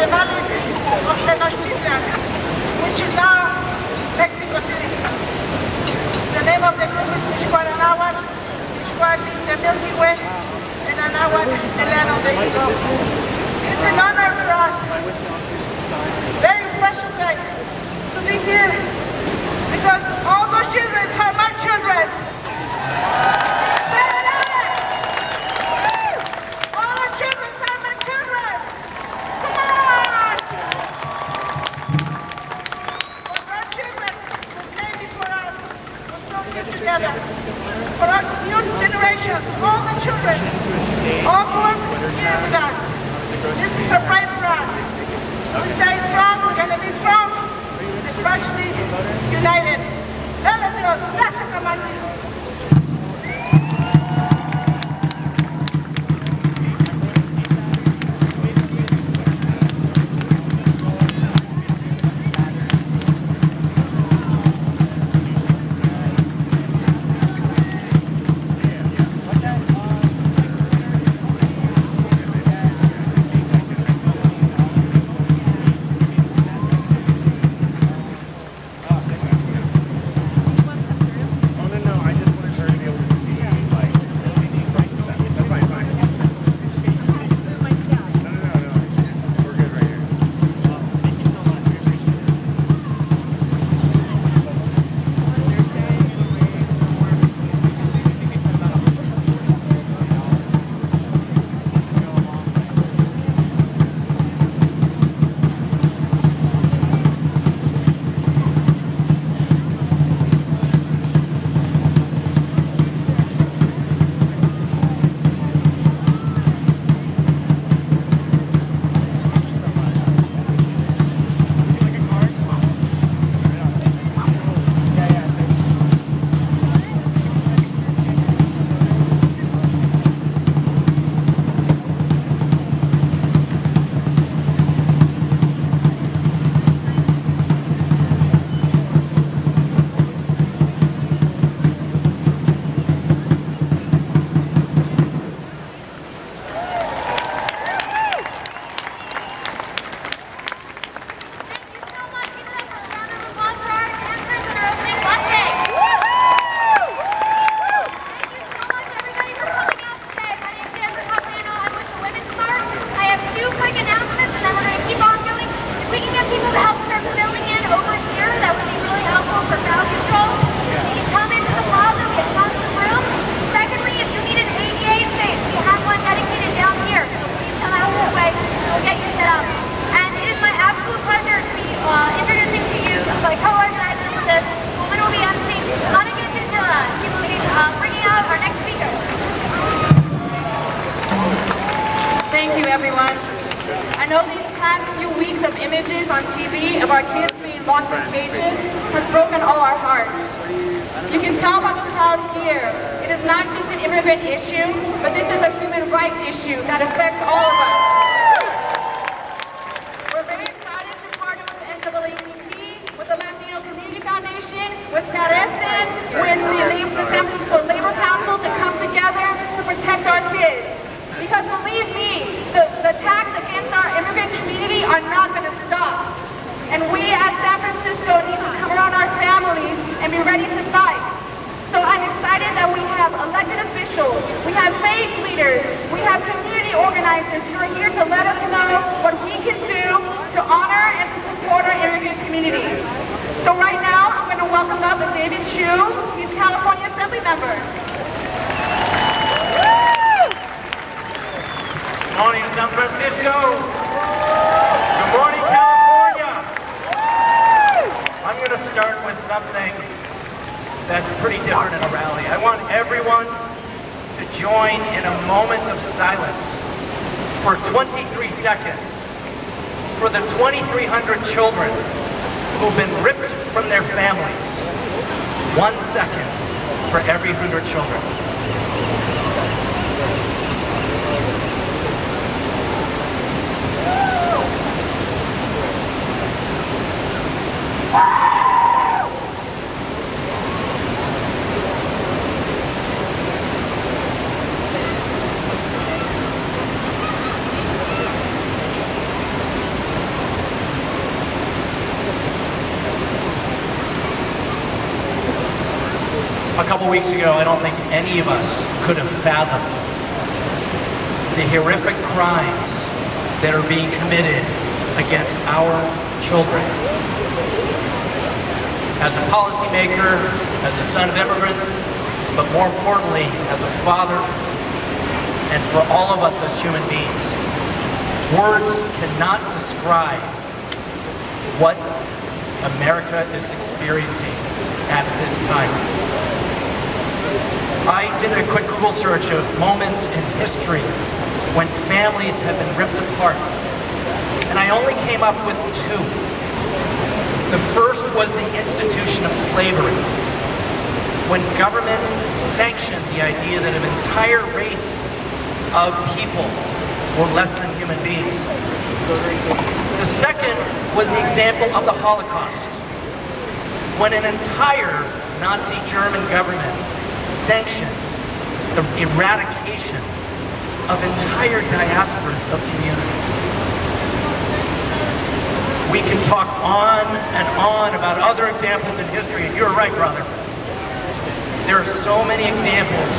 the valley of Tenochtitlan, which is now Mexico City. The name of the group is Mixcoatl. Mixcoatl means the Milky Way, and Anahuac is the land of the eagle. It's an honor for us, very special day, to be here, because all those children are my children. All the children are my children. Come on! For our children who came before us, who still here together. For our new generation, all the children, all born here with us. This is a pride for us. We stay strong, we're going to be strong, especially united. Thank you, everyone. I know these past few weeks of images on TV of our kids being locked in cages has broken all our hearts. You can tell by the crowd here, it is not just an immigrant issue, but this is a human rights issue that affects all of us. We're very excited to partner with the NAACP, with the Latino Community Foundation, with CARECEN, with the San Francisco Labor Council to come together to protect our kids. Because believe me, the attacks against our immigrant community are not going to stop. And we as San Francisco need to come around our families and be ready to fight. So I'm excited that we have elected officials, we have faith leaders, we have community organizers who are here to let us know what we can do to honor and to support our immigrant community. So right now, I'm going to welcome up David Chu. He's a California Assembly member. Good morning, San Francisco. Good morning, California. I'm going to start with something that's pretty different in a rally. I want everyone to join in a moment of silence for 23 seconds for the 2,300 children who've been ripped from their families. 1 second for every 100 children. couple weeks ago, I don't think any of us could have fathomed the horrific crimes that are being committed against our children. As a policymaker, as a son of immigrants, but more importantly, as a father, and for all of us as human beings, words cannot describe what America is experiencing at this time. I did a quick Google search of moments in history when families have been ripped apart, and I only came up with two. The first was the institution of slavery, when government sanctioned the idea that an entire race of people were less than human beings. The second was the example of the Holocaust, when an entire Nazi German government sanctioned the eradication of entire diasporas of communities. We can talk on and on about other examples in history, and you're right, brother. There are so many examples,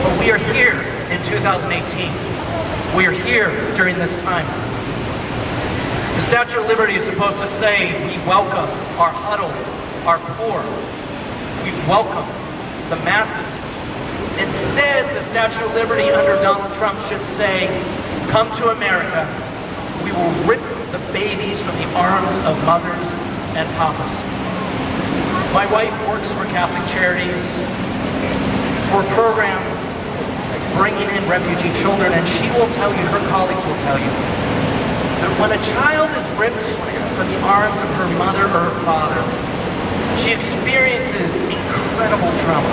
but we are here in 2018. We are here during this time. The Statue of Liberty is supposed to say, we welcome our huddled, our poor. We welcome the masses. Instead, the Statue of Liberty under Donald Trump should say, come to America. We will rip the babies from the arms of mothers and papas. My wife works for Catholic Charities for a program bringing in refugee children, and she will tell you, her colleagues will tell you, that when a child is ripped from the arms of her mother or her father, she experiences incredible trauma.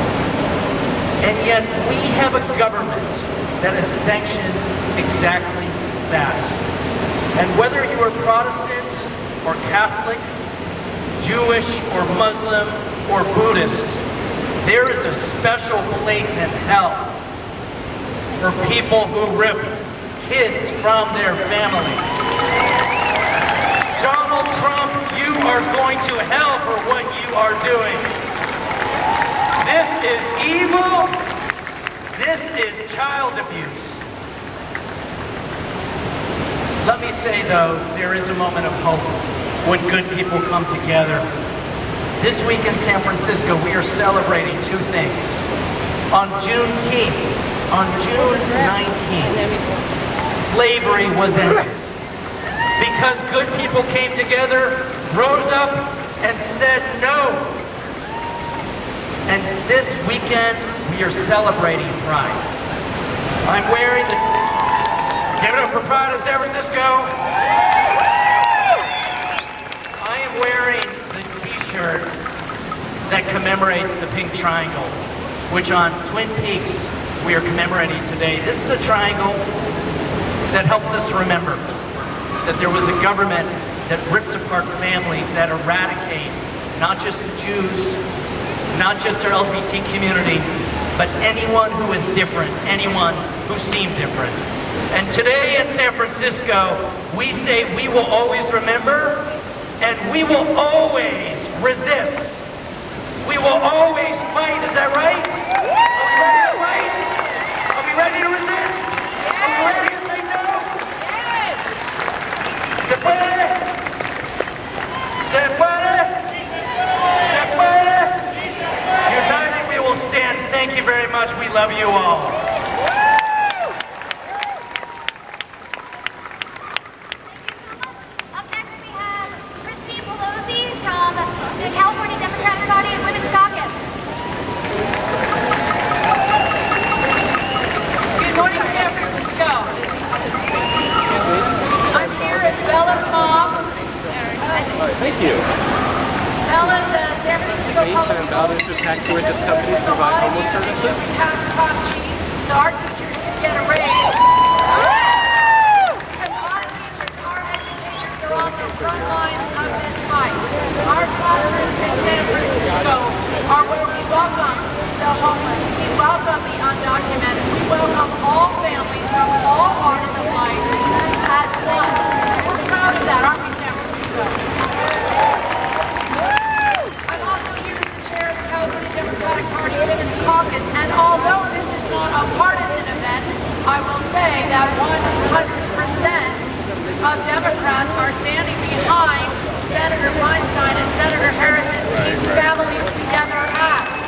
And yet we have a government that has sanctioned exactly that. And whether you are Protestant or Catholic, Jewish or Muslim or Buddhist, there is a special place in hell for people who rip kids from their family. Donald Trump, you are going to hell for what you are doing. This is evil. This is child abuse. Let me say, though, there is a moment of hope when good people come together. This week in San Francisco, we are celebrating two things. On Juneteenth, on June 19th, slavery was ended. Because good people came together, rose up, and said no. And this weekend, we are celebrating Pride. I'm wearing the... Give it up for Pride of San Francisco. I am wearing the t-shirt that commemorates the pink triangle, which on Twin Peaks we are commemorating today. This is a triangle that helps us remember that there was a government that ripped apart families, that eradicate not just the Jews, not just our LGBT community, but anyone who is different, anyone who seemed different. And today in San Francisco, we say we will always remember, and we will always resist. We will always fight, is that right? Are we ready to fight? Are we ready to resist? Are we ready to say no? Yes! Se puede! Se puede! Se puede! United we will stand. Thank you very much. We love you all. The California Democratic Party and Women's Caucus. Good morning, San Francisco. I'm here as Bella's mom. Thank you. Bella's the San Francisco Public Ballot is attached to this company to provide homeless services. So our teachers can get a raise. Because our teachers, our educators are on the front lines of this fight. Our classrooms in San Francisco are where we welcome the homeless, we welcome the undocumented, we welcome all families from all walks of life as one. We're proud of that, aren't we, San Francisco? I'm also here as the chair of the California Democratic I will say that 100% of Democrats are standing behind Senator Feinstein and Senator Harris's Keep Families Together Act.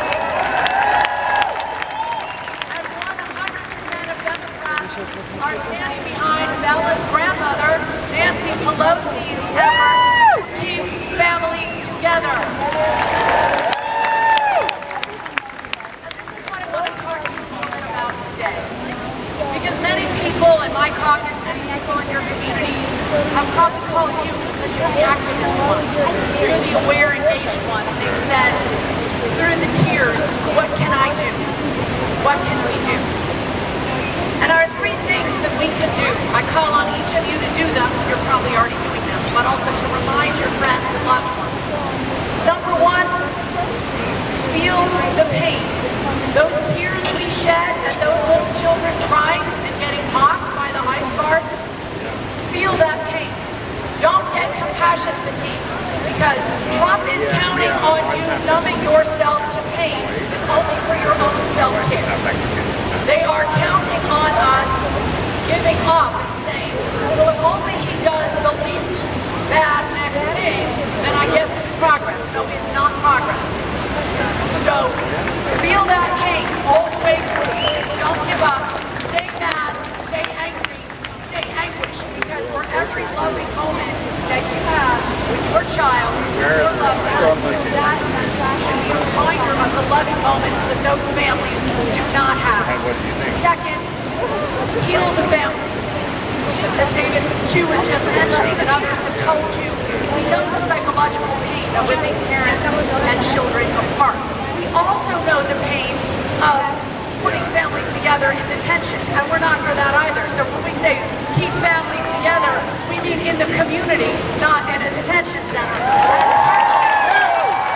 And 100% of Democrats are standing behind Bella's grandmother, Nancy Pelosi's efforts to keep families together. And this is what I want to talk to you a little bit about today. Because many people in my caucus, many people in your communities have probably called you because you're the activist one. You're the aware, engaged one. And they've said, through the tears, what can I do? What can we do? And there are three things that we can do. I call on each of you to do them. You're probably already doing them, but also to remind your friends and loved ones. Number one, feel the pain. Those tears we shed and those little children crying and getting mocked by the ICE guards, feel that pain. Don't get compassion fatigue, because Trump is counting on you numbing yourself to pain only for your own self-care. They are counting on us giving up and saying, well, if only he does the least bad next thing, then I guess it's progress. No, it's not progress. So, feel that pain all the way through. Don't give up. Stay mad, stay angry, stay anguished, because for every loving moment that you have with your child, your loved one, that should be a reminder of the loving moments that those families do not have. Second, heal the families. As David Chu was just mentioning, and others have told you, we know the psychological pain of ripping parents and children apart. We also know the pain of putting families together in detention, and we're not for that either. So when we say keep families together, we mean in the community, not in a detention center.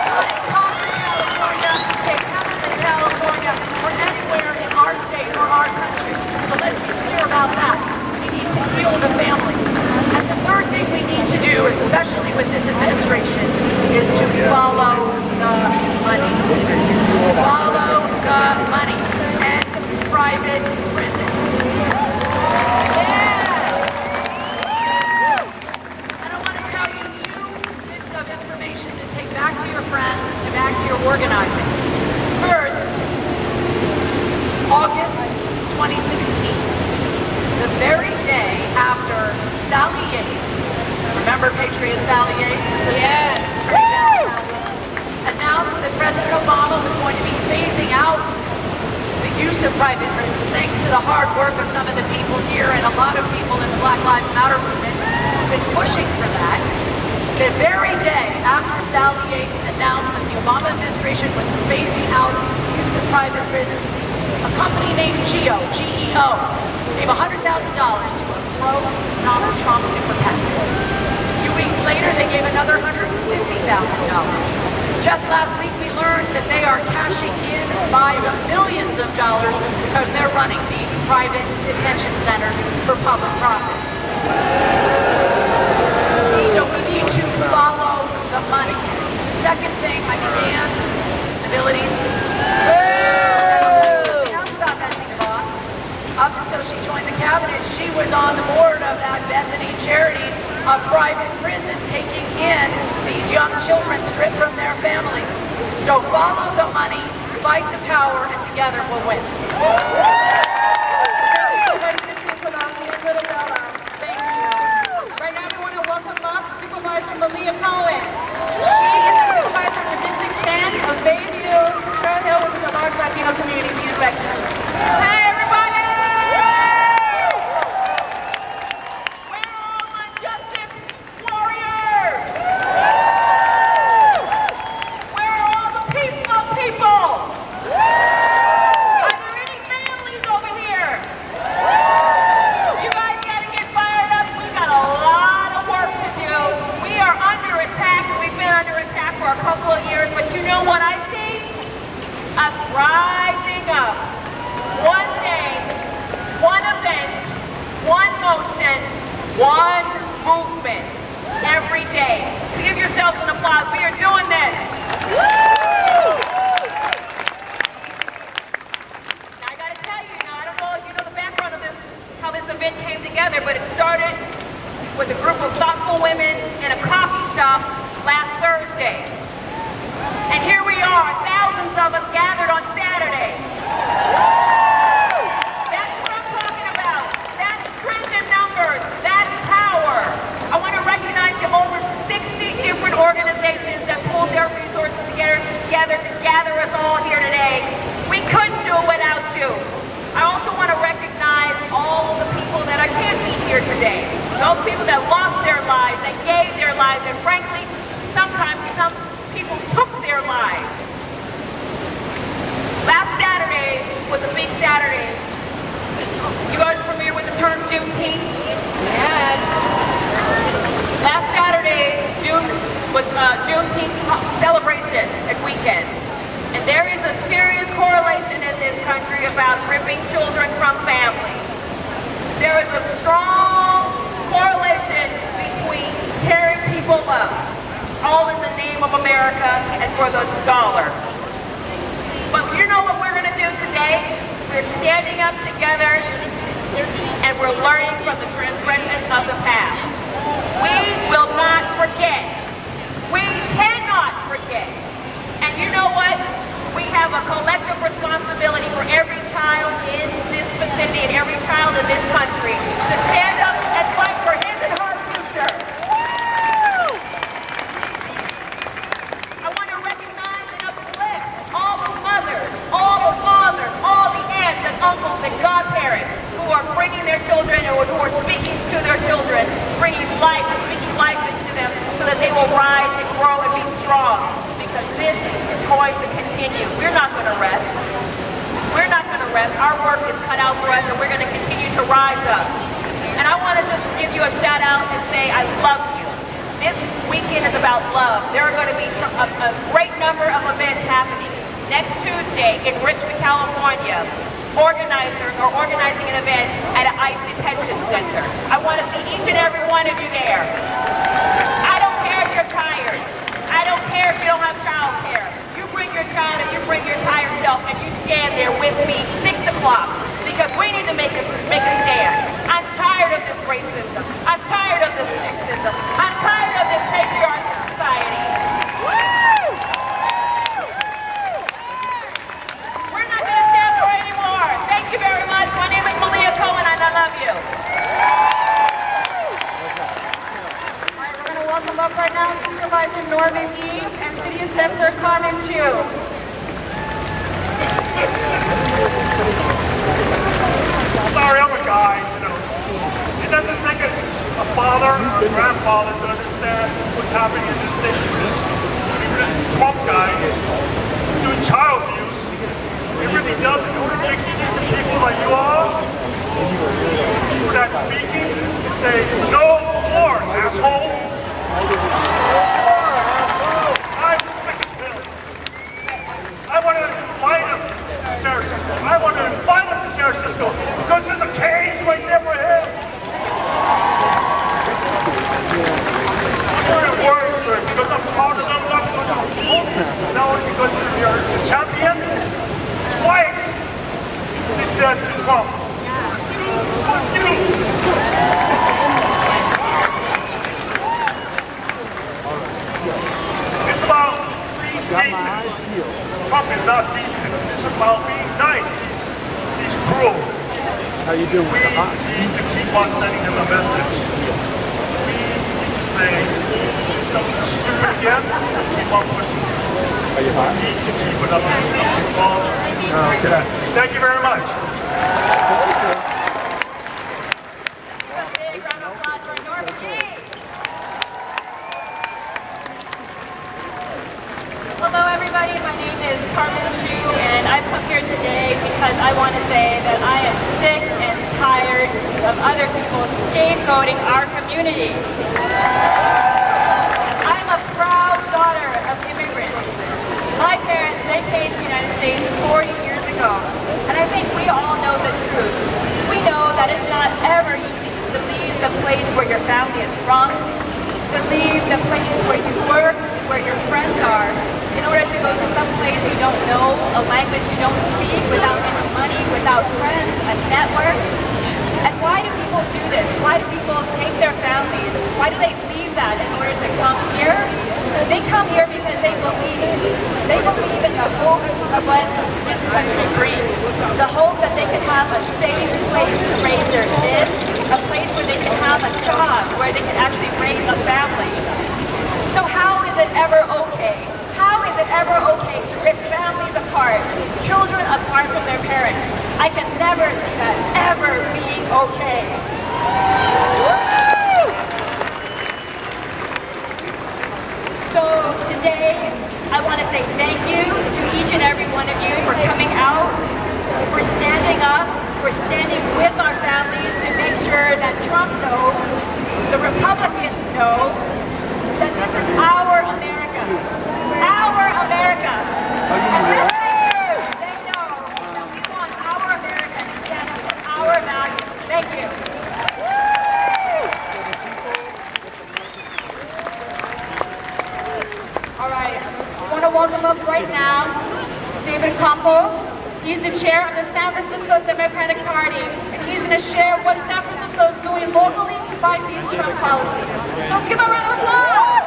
Not in Concord, California, Cape Henderson, California, or anywhere in our state or our country. So let's be clear about that. We need to heal the families. And the third thing we need to do, especially with this administration, is to follow the money. Follow the money. And private prisons. Yeah! And I want to tell you two bits of information to take back to your friends and to back to your organizing. First, August 2016. The very day after Sally Yates, remember Patriot Sally Yates, Assistant Attorney General, announced that President Obama was going to be phasing out the use of private prisons, thanks to the hard work of some of the people here and a lot of people in the Black Lives Matter movement who've been pushing for that. The very day after Sally Yates announced that the Obama administration was phasing out the use of private prisons, a company named GEO, G-E-O, gave $100,000 to a pro-Donald Trump super PAC. A few weeks later, they gave another $150,000. Just last week, we learned that they are cashing in by the millions of dollars because they're running these private detention centers for public profit. So we need to follow the money. The second thing, I began civilities. Up until she joined the cabinet, she was on the board of that Bethany Charities, a private prison taking in these young children stripped from their families. So follow the money, fight the power, and together we'll win. Thank you so much, Christine Pelosi and little Bella. Thank you. Right now, we want to welcome up Supervisor Malia Cohen. She is the supervisor for District 10 of Bayview, Sherrill Hill, which is a large Latino community. Be respected. Hey, everybody! Rising up. One day, one event, one motion, one movement. Every day. Give yourselves an applause. We are doing this. Now I gotta tell you, I don't know if you know the background of this event came together, but it started with a group of thoughtful women in a coffee shop last Thursday. And here we are, thousands of us gathered on Saturday. That's what I'm talking about. That's stringent numbers. That's power. I want to recognize the over 60 different organizations that pulled their resources together to gather us all here today. We couldn't do it without you. I also want to recognize all the people that I can't meet here today. Those people that lost their lives, that gave their lives, and frankly, sometimes some people took their lives. Last Saturday was a big Saturday. You guys familiar with the term Juneteenth? Yes. Last Saturday, was Juneteenth celebration and weekend. And there is a serious correlation in this country about ripping children from families. There is a strong correlation between tearing people up, all in the name of America and for those dollars. But you know what we're going to do today? We're standing up together and we're learning from the transgressions of the past. We will not forget. We cannot forget. And you know what? We have a collective responsibility for every child in this vicinity and every child in this country to stand up and fight for his and her future. I want to recognize and uplift all the mothers, all the fathers, all the aunts and uncles and godparents who are bringing their children or who are speaking to their children, bringing life and speaking life into them so that they will rise and grow and be strong. Because this is going to continue. We're not going to rest. We're not going to rest. Our work is cut out for us, and we're going to continue to rise up. And I want to just give you a shout out and say I love you. This weekend is about love. There are going to be a great number of events happening next Tuesday in Richmond, California. Organizers are organizing an event at an ICE detention center. I want to see each and every one of you there. I don't care if you're tired. I don't care if you don't have child care. You bring your child and you bring your tired self and you stand there with me 6 o'clock because we need to make a stand. I'm tired of this racism. I'm tired of this sexism. I'm tired of this patriarchal society. Woo! We're not going to stand for it anymore. Thank you very much. My name is Malia Cohen and I love you. Welcome up right now, Supervisor Norman Eve and City Assessor Carmen Chu. Sorry, I'm a guy, you know. It doesn't take a father or a grandfather to understand what's happening in this nation. This Trump guy doing child abuse. It really does. It only takes decent people like you all, people that speaking, to say, no more, asshole. I'm sick of him. I want to invite him to San Francisco. I want to invite him to San Francisco because there's a cage right there for him. I'm very worried, sir, because I'm part of them, not because I'm cool. No, because you're the champion. Twice, he said to Trump, fuck you. It's about being decent. Trump is not decent. It's about being nice. He's cruel. How you doing? We need to keep on sending him a message. We need to say something stupid again and keep on pushing it. Are you hot? We need to keep it up. Thank you very much. Big round of applause for Norman Eve. Hello everybody, my name is Carmen Chu and I've come here today because I want to say that I am sick and tired of other people scapegoating our community. I'm a proud daughter of immigrants. My parents, they came to the United States 40 years ago and I think we all know the truth. We know that it's not ever easy to leave the place where your family is from, to leave the place where you work, where your friends are, in order to go to some place you don't know, a language you don't speak, without any money, without friends, a network. And why do people do this? Why do people take their families? Why do they leave that in order to come here? They come here because they believe. They believe in the hope of what this country brings. The hope that they can have a safe place to raise their kids, a place where they can have a job, where they can actually raise a family. So how is it ever okay? How is it ever okay to rip families apart, children apart from their parents? I can never see that ever being okay. So today, I want to say thank you to each and every one of you for coming out, for standing up, for standing with our families to make sure that Trump knows, the Republicans know, that this is our America. Our America. And let's make sure they know that we want our America to stand up for our values. Thank you. All right, I want to welcome up right now David Campos. He's the chair of the San Francisco Democratic Party, and he's going to share what San Francisco is doing locally to fight these Trump policies. So let's give him a round of applause.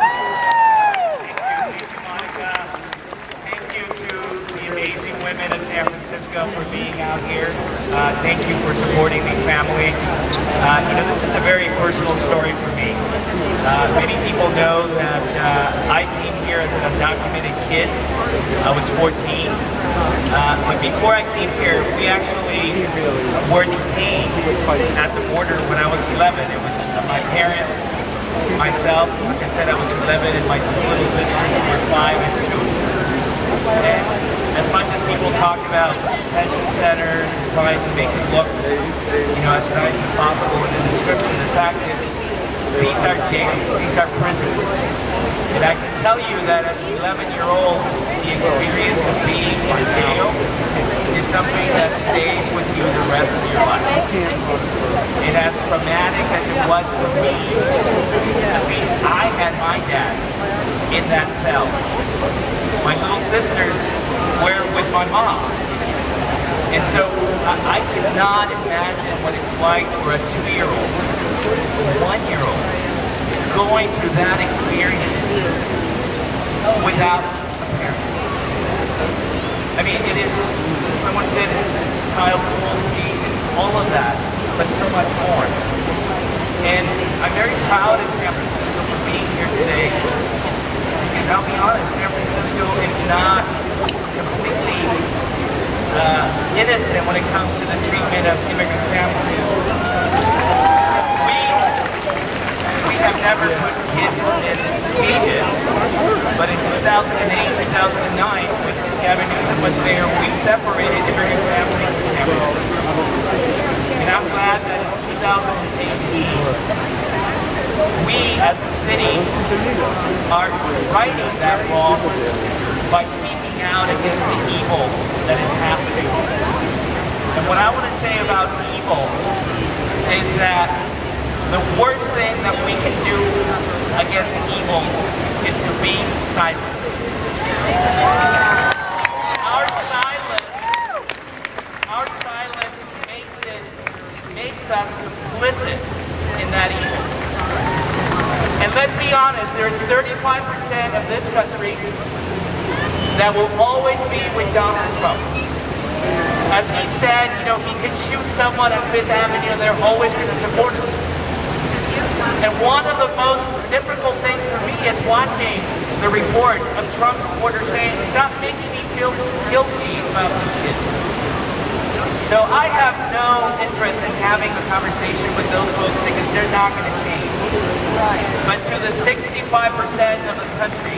Amazing women in San Francisco for being out here. Thank you for supporting these families. This is a very personal story for me. Many people know that I came here as an undocumented kid. I was 14. But before I came here, we actually were detained at the border when I was 11. It was my parents, myself, like I said, I was 11, and my two little sisters who were 5 and 2. And as much as people talk about detention centers and trying to make it look, as nice as possible in the description, the fact is, these are jails, these are prisons. And I can tell you that as an 11-year-old, the experience of being in a jail is something that stays with you the rest of your life. And as traumatic as it was for me, at least I had my dad in that cell. My little sisters were with my mom. And so I cannot imagine what it's like for a 2-year-old, 1-year-old, going through that experience without a parent. I mean, it is, someone said it's child cruelty, it's all of that, but so much more. And I'm very proud of San Francisco for being here today. Because I'll be honest, San Francisco is not completely innocent when it comes to the treatment of immigrant families. We have never put kids in cages, but in 2008, 2009, when Gavin Newsom was mayor, we separated immigrant families in San Francisco. And I'm glad that in 2018, we as a city are righting that wrong by speaking out against the evil that is happening. And what I want to say about evil is that the worst thing that we can do against evil is to be silent. Our silence makes us complicit in that evil. And let's be honest, there's 35% of this country that will always be with Donald Trump. As he said, he could shoot someone on Fifth Avenue and they're always going to support him. And one of the most difficult things for me is watching the reports of Trump supporters saying, stop making me feel guilty about these kids. So I have no interest in having a conversation with those folks because they're not going to change. But to the 65% of the country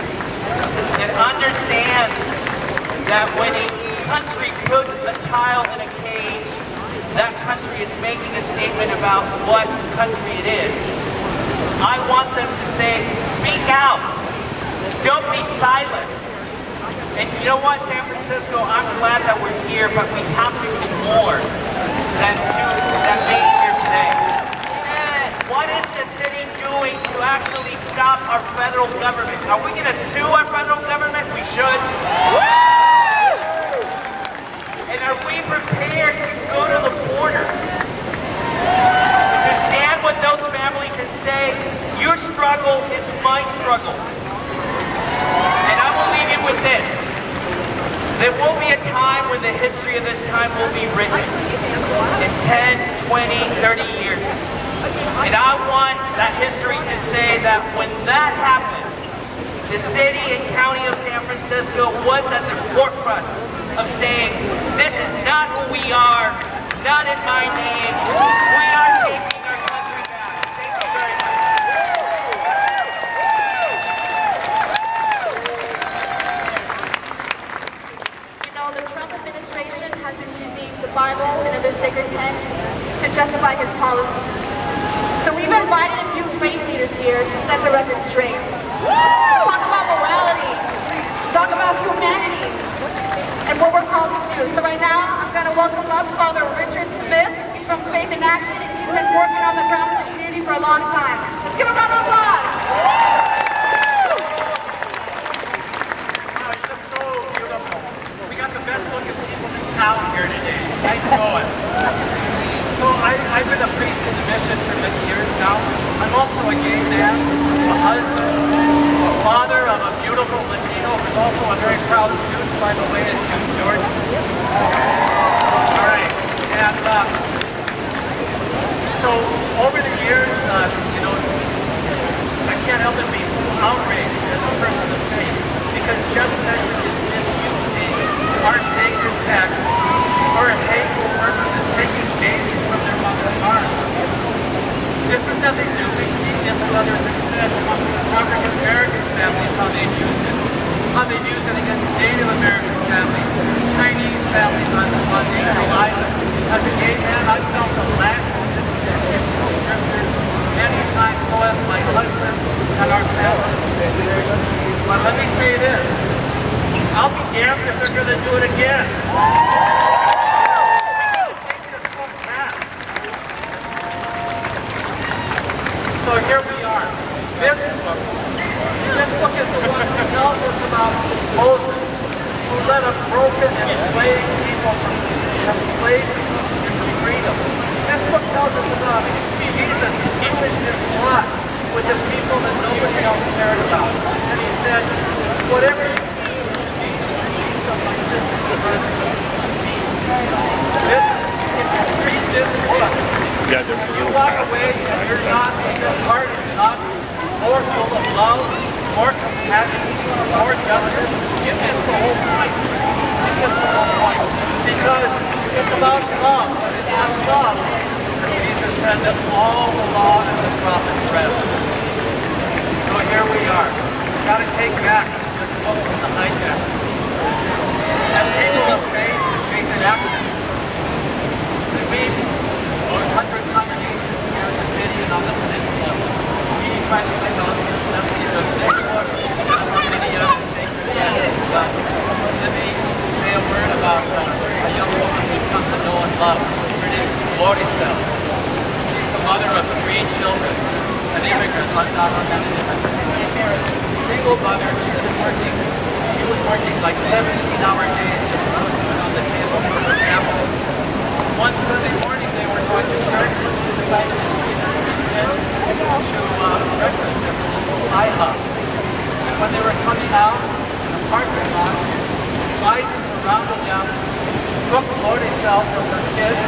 that understands that when a country puts a child in a cage, that country is making a statement about what country it is. I want them to say, speak out. Don't be silent. And you know what, San Francisco, I'm glad that we're here, but we have to do more than being here today. Yes. What is the city doing to actually stop our federal government? Are we going to sue our federal government? We should. And are we prepared to go to the border to stand Your struggle is my struggle. And I will leave you with this. There will be a time when the history of this time will be written in 10, 20, 30 years. And I want that history to say that when that happened, the city and county of San Francisco was at the forefront of saying, this is not who we are, not in my name. We are taking our country back. Thank you very much. You know, the Trump administration has been using the Bible and other sacred texts to justify his policies. So we've invited a few faith leaders here to set the record straight. To talk about morality, to talk about humanity, and what we're called to do. So right now, I'm going to welcome up Father Richard Smith. He's from Faith in Action, and he's been working on the ground in the community for a long time. Let's give a round of applause. That's so beautiful. We got the best looking people in town here today. Nice going. So I've been a priest in the mission for many years now. I'm also a gay man, a husband, a father of a beautiful Latino who's also a very proud student, by the way, at June Jordan. All right, and so over the years, you know, I can't help but be so outraged as a person of faith because Jeff Sessions is misusing our sacred texts for hateful purposes, taking babies from their mother's heart. This is nothing new. We've seen this, as others have said, among African American families, how they've used it. How they've used it against Native American families, Chinese families on Native Island. As a gay man, I've felt the lack of this so scriptured many times, so has my husband and our family. But let me say this. I'll be damned if they're going to do it again. So here we are. This book is the one that tells us about Moses, who led a broken and enslaved people from slavery into freedom. This book tells us about Jesus doing his blood with the people that nobody else cared about. And he said, whatever you teach the least of my sisters and brothers, this, if you read this book, you walk away and your heart is not more full of love, more compassion, more justice. You miss the whole point. You miss the whole point. Because it's about love, but it's not love. Jesus said that all the law and the prophets rest. So here we are. We've got to take back this book from the hijackers. And people of faith and faith in action. We've 100 congregations here in the city and on the peninsula. We try to bring out this message of this book and many other sacred texts. Let me say a word about a young woman we've come to know and love. Her name is Floricel. She's the mother of 3 children, an immigrant, undocumented immigrant. Single mother, she's been working, she was working like 17-hour days just to put food on the table for her family. One Sunday morning they were going to church and she decided to take her 3 kids to breakfast at the local IHOP. And when they were coming out in the parking lot, ICE surrounded them, took Floricel from her kids,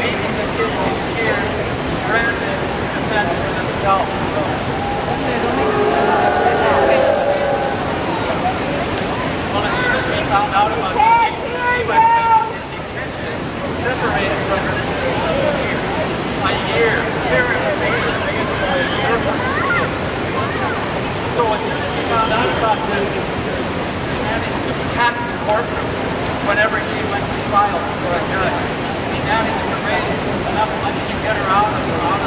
leaving the kids in tears, stranded to fend for themselves. Well, as soon as we found out about this, she went in detention, separated from her a year. Parents, so as soon as we found out about this, she managed to pack the courtrooms whenever she went to trial before a judge. We managed to raise enough money to get her out of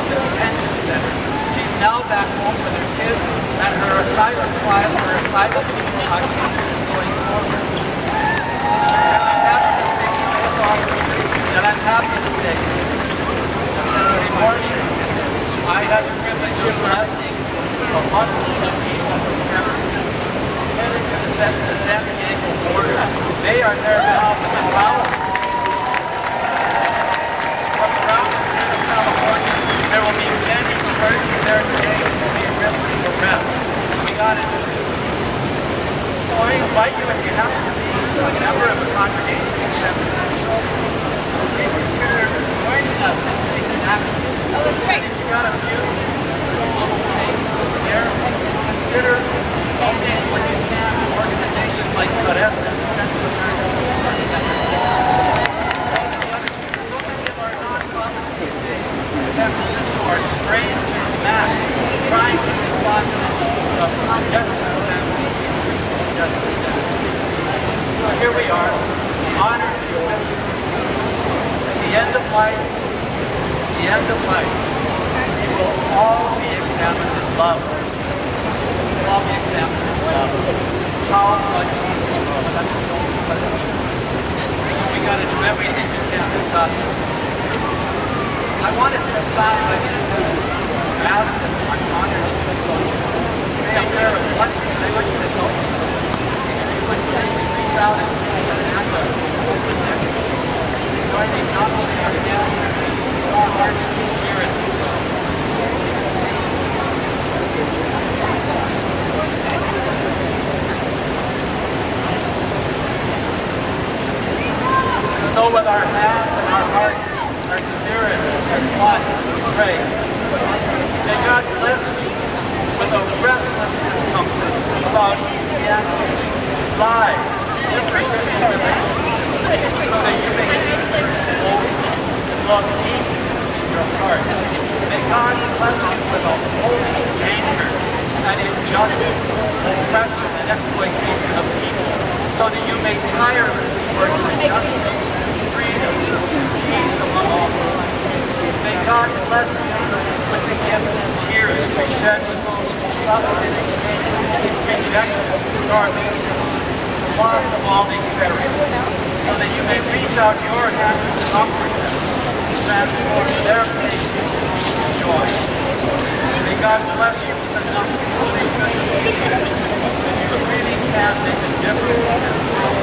the detention center. She's now back home with her kids, and her asylum trial, her asylum case is going forward. And I'm happy to say, it's awesome, and I'm happy to say, just yesterday morning, I had the privilege of blessing a busload of people from San Francisco headed to the San Diego border. They are there now with the thousands. From around the state of California, there will be many clergy there today who will be risk San Francisco are strained to the max, trying to respond to the needs of destitute families and increasingly destitute families. So here we are, honored to be with you. At the end of life, we will all be examined in love. We'll all be examined in love. How much you love? That's the only question. So we got to do everything we can to stop this. I wanted to stop by ask them. I'm honored to do so. Say a prayer of blessing. I want you to know this. If you would say, reach out and take an act of open next to you. Joining not only our hands, but our hearts and spirits as well. So with our hands and our hearts, our spirits, as one, pray. May God bless you with a restless discomfort about easy answers, lies, superficial relationships, so that you may see and look deep in your heart. May God bless you with a holy anger and injustice, oppression, and exploitation of people, so that you may tirelessly work for justice, freedom, peace among all. May God bless you with the gift of tears to shed with those who suffer in pain, rejection, starvation, the loss of all they cherish, so that you may reach out your hand to comfort them, transform their pain into joy. May God bless you with enough holiness that you really can make a difference in this world,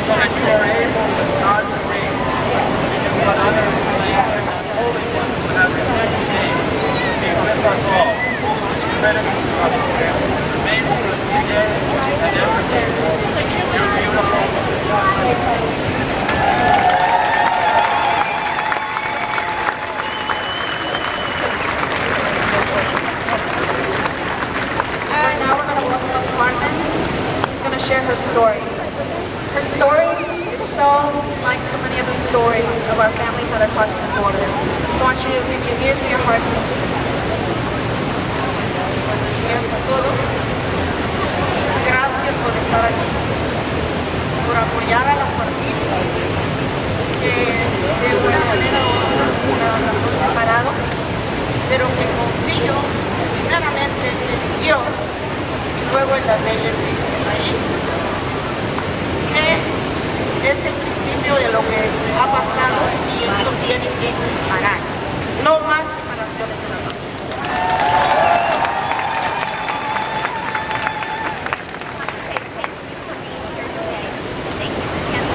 so that you are able, with God's grace, to do what others believe in the Holy One who has a good name, be with us all in this critical struggle. Remain with us today and every day. You're beautiful. And now we're going to welcome up Carmen, who's going to share her story. Her story is so like so many other stories of our families that are crossing the border. So I want you to give your ears and your hearts to Buenos días a todos. Gracias por estar aquí, por apoyar a las familias que de una manera u otra, por una razón separado, pero que confío primeramente en Dios y luego en las leyes de este país, que es el principio de lo que ha pasado y esto tiene que parar. No más separaciones de la familia.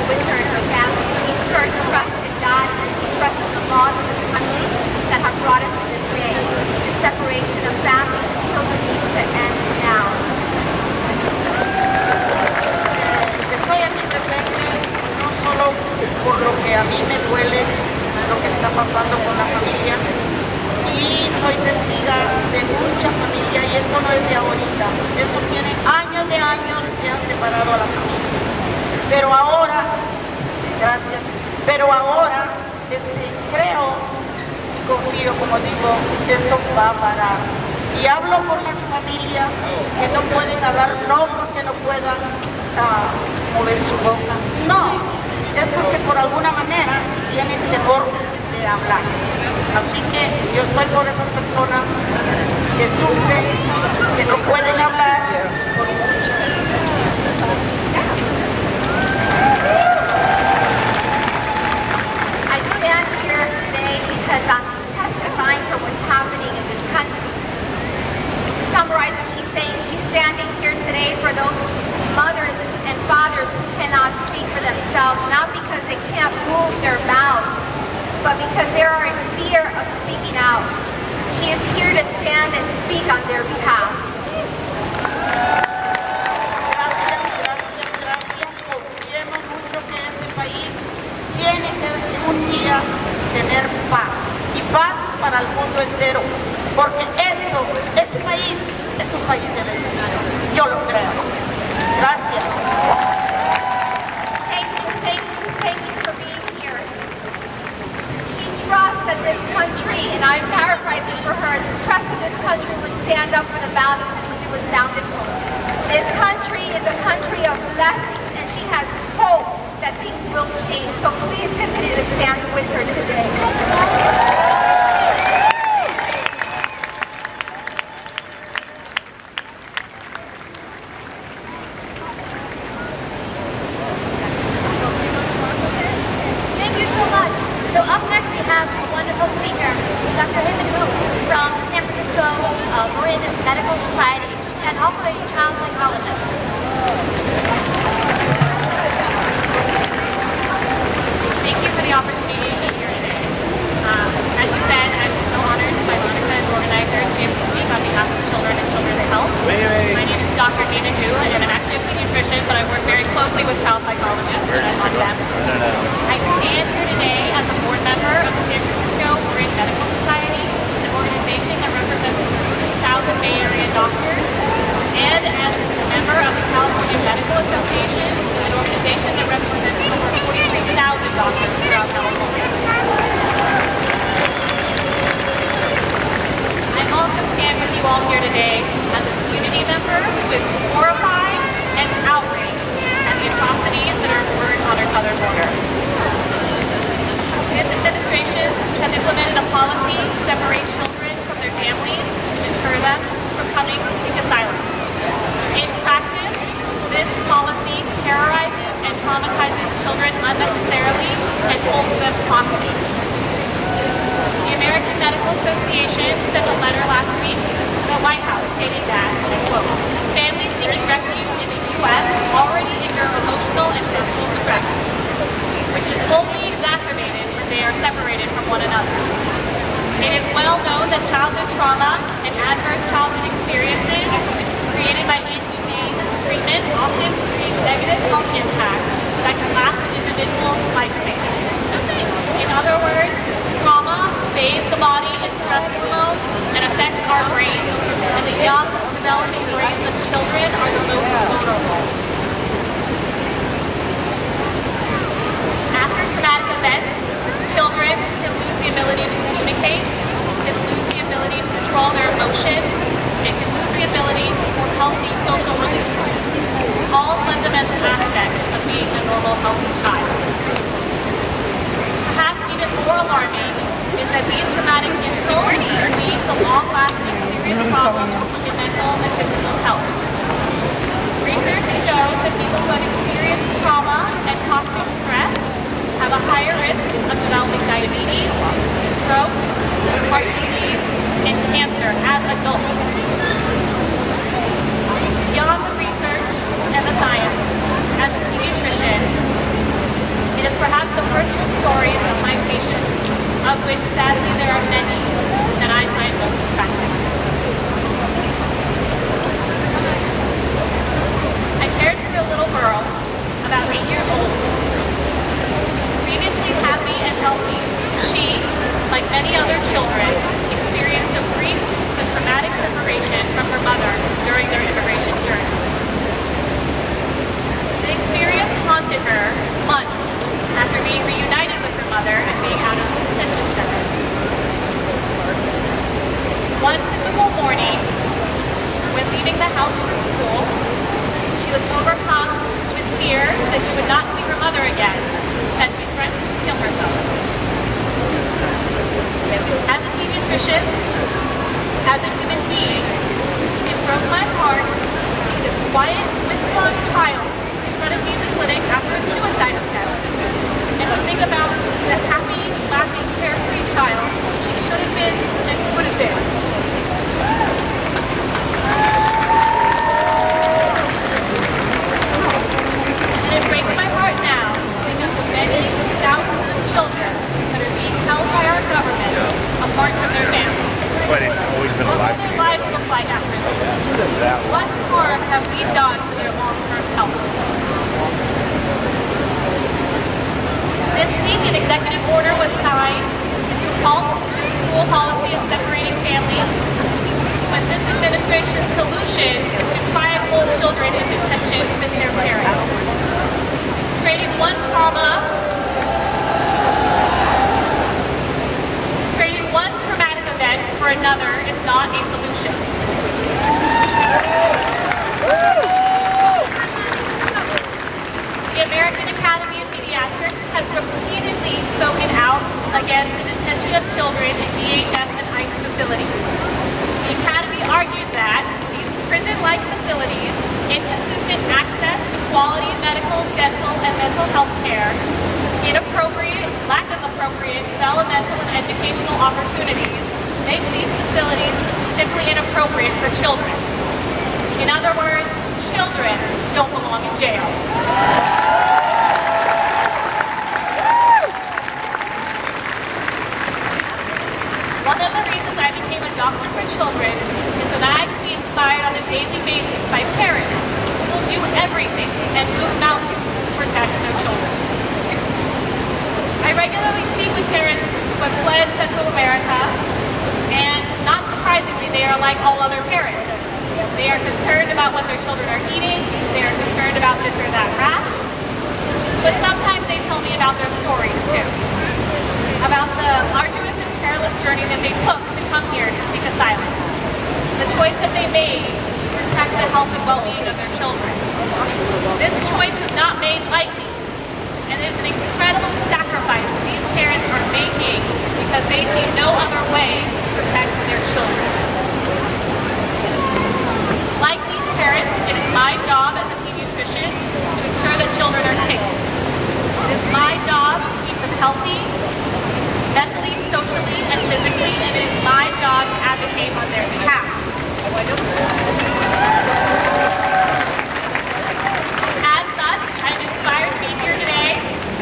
With her and her family, she first trusted God and she trusted the laws of this country that have brought us to this day. The separation of families and children needs to end now. Estoy aquí presente no solo por lo que a mí me duele lo que está pasando con la familia, y soy testiga de mucha familia, y esto no es de ahorita, eso tiene años de años que han separado a la familia. Pero ahora, gracias, pero ahora creo y confío, como digo, que esto va a parar. Y hablo por las familias que no pueden hablar, no porque no puedan mover su boca, no, es porque por alguna manera tienen temor de hablar. Así que yo estoy por esas personas que sufren, que no pueden hablar por muchas I stand here today because I'm testifying for what's happening in this country. To summarize what she's saying, she's standing here today for those mothers and fathers who cannot speak for themselves, not because they can't move their mouths, but because they are in fear of speaking out. She is here to stand and speak on their behalf. Confiemos mucho que este país tiene que un día tener paz, y paz para el mundo entero, porque este país es un país de bendición. Yo lo creo. Gracias. Thank you for being here. She trusts that this country, and I'm blessing, and she has hope that things will change. So please continue to stand with her today. Thank you so much. So up next we have a wonderful speaker, Dr. Hayden Wu, who's from the San Francisco Marin Medical Society and also a child psychologist. Thank you for the opportunity to be here today. As you said, I'm so honored by Monica and organizers to be able to speak on behalf of children and children's health. My name is Dr. Hayden Hu, and I'm actually a pediatrician, but I work very closely with child psychologists, and I'm on them. I stand here today as a board member of the San Francisco Marin Medical Society, an organization that represents 2,000 Bay Area doctors, and as a member of the California Medical Association, an organization that represents over 43,000 doctors throughout California. I also stand with you all here today as a community member who is horrified and outraged at the atrocities that are occurring on our southern border. This administration has implemented a policy to separate children from their families to deter them from coming to seek asylum. In practice, this policy terrorizes and traumatizes children unnecessarily and holds them hostage. The American Medical Association sent a letter last week to the White House stating that, and I quote, families seeking refuge in the U.S. already endure emotional and physical stress, which is only exacerbated when they are separated from one another. It is well known that childhood trauma and adverse childhood experiences created by inhumane treatment often receive negative health impacts that can last an individual's lifespan. In other words, trauma bathes the body in stress hormones and affects our brains, and the young, developing brains of children are the most vulnerable. After traumatic events, children can lose the ability to communicate, can lose the ability to control their emotions, and can lose the ability to form healthy social relationships, all fundamental aspects of being a normal, healthy child. Perhaps even more alarming is that these traumatic insults lead to long-lasting serious problems in mental and physical health. Research shows that people who have experienced trauma and toxic stress have a higher risk of developing diabetes, stroke, heart disease, and cancer as adults. Beyond the research and the science, as a pediatrician, it is perhaps the personal stories of my patients, of which sadly there are many, that I find most attractive. I cared for a little girl, about 8 years old. Previously happy and healthy, she, like many other children, experienced a brief but traumatic separation from her mother during their immigration journey. The experience haunted her months after being reunited with her mother and being out of the detention center. One typical morning, when leaving the house for school, she was overcome with fear that she would not see her mother again, that she threatened to kill herself. As a pediatrician, as a human being, it broke my heart to see this quiet, withdrawn child in front of me in the clinic after a suicide attempt, and to think about the happy, laughing, carefree child she should have been and could have been. And it breaks my heart now to think of the many thousands of children that are being held by our government apart from their families. But it's always been What alive will to their you. lives look like after this? What harm have we done to their long-term health? This week, an executive order was signed to halt this cruel policy of separating families, but this administration's solution is to try and hold children in detention with their parents. Trading one traumatic event for another is not a solution. against the detention of children in DHS and ICE facilities. The Academy argues that these prison-like facilities, inconsistent access to quality medical, dental, and mental health care, lack of appropriate developmental and educational opportunities, makes these facilities simply inappropriate for children. In other words, children don't belong in jail. One of the reasons I became a doctor for children is so that I can be inspired on a daily basis by parents who will do everything and move mountains to protect their children. I regularly speak with parents who have fled Central America, and not surprisingly, they are like all other parents. They are concerned about what their children are eating, they are concerned about this or that rash, but sometimes they tell me about their stories too, about the arduous and perilous journey that they took to come here to seek asylum, the choice that they made to protect the health and well-being of their children. This choice is not made lightly, and it is an incredible sacrifice that these parents are making because they see no other way to protect their children. Like these parents, it is my job as a pediatrician to ensure that children are safe. It is my job to keep them healthy, mentally, socially, and physically, and it is my job to advocate on their behalf. As such, I'm inspired to be here today,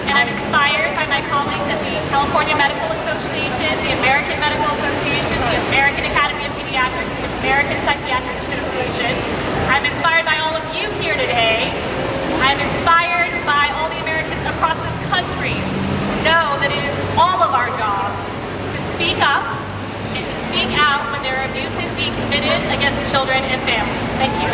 and I'm inspired by my colleagues at the California Medical Association, the American Medical Association, the American Academy of Pediatrics, the American Psychiatric Association. I'm inspired by all of you here today. I'm inspired by all the Americans across this country who know that it is all of our jobs to speak up and to speak out when there are abuses being committed against children and families. Thank you.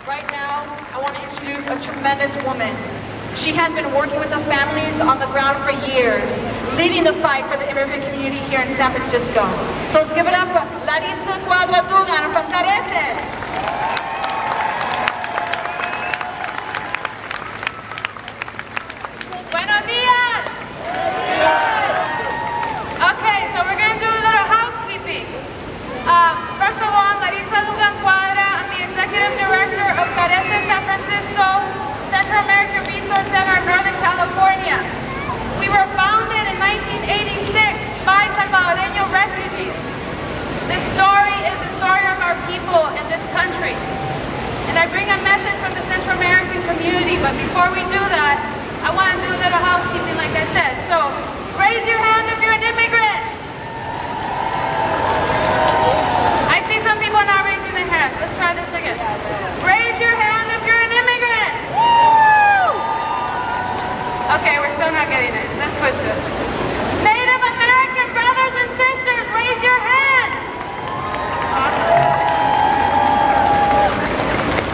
Right now, I want to introduce a tremendous woman. She has been working with the families on the ground for years, leading the fight for the immigrant community here in San Francisco. So let's give it up for Larissa Cuadra-Dugan from Carecen. Buenos dias! Okay, so we're going to do a little housekeeping. First of all, Larissa Dugan Cuadra, I'm the Executive Director of Carecen San Francisco, Central American Resource Center, Northern California. We were founded in 1986 by Salvadoreño refugees. This story is the story of our people in this country. And I bring a message from the Central American community, but before we do that, I want to do a little housekeeping like I said. So, raise your hand if you're an immigrant. I see some people not raising their hands. Let's try this again. Raise your hand if you're an immigrant. Woo! Okay, we're still not getting it. Let's push this. Native American brothers and sisters, raise your hand.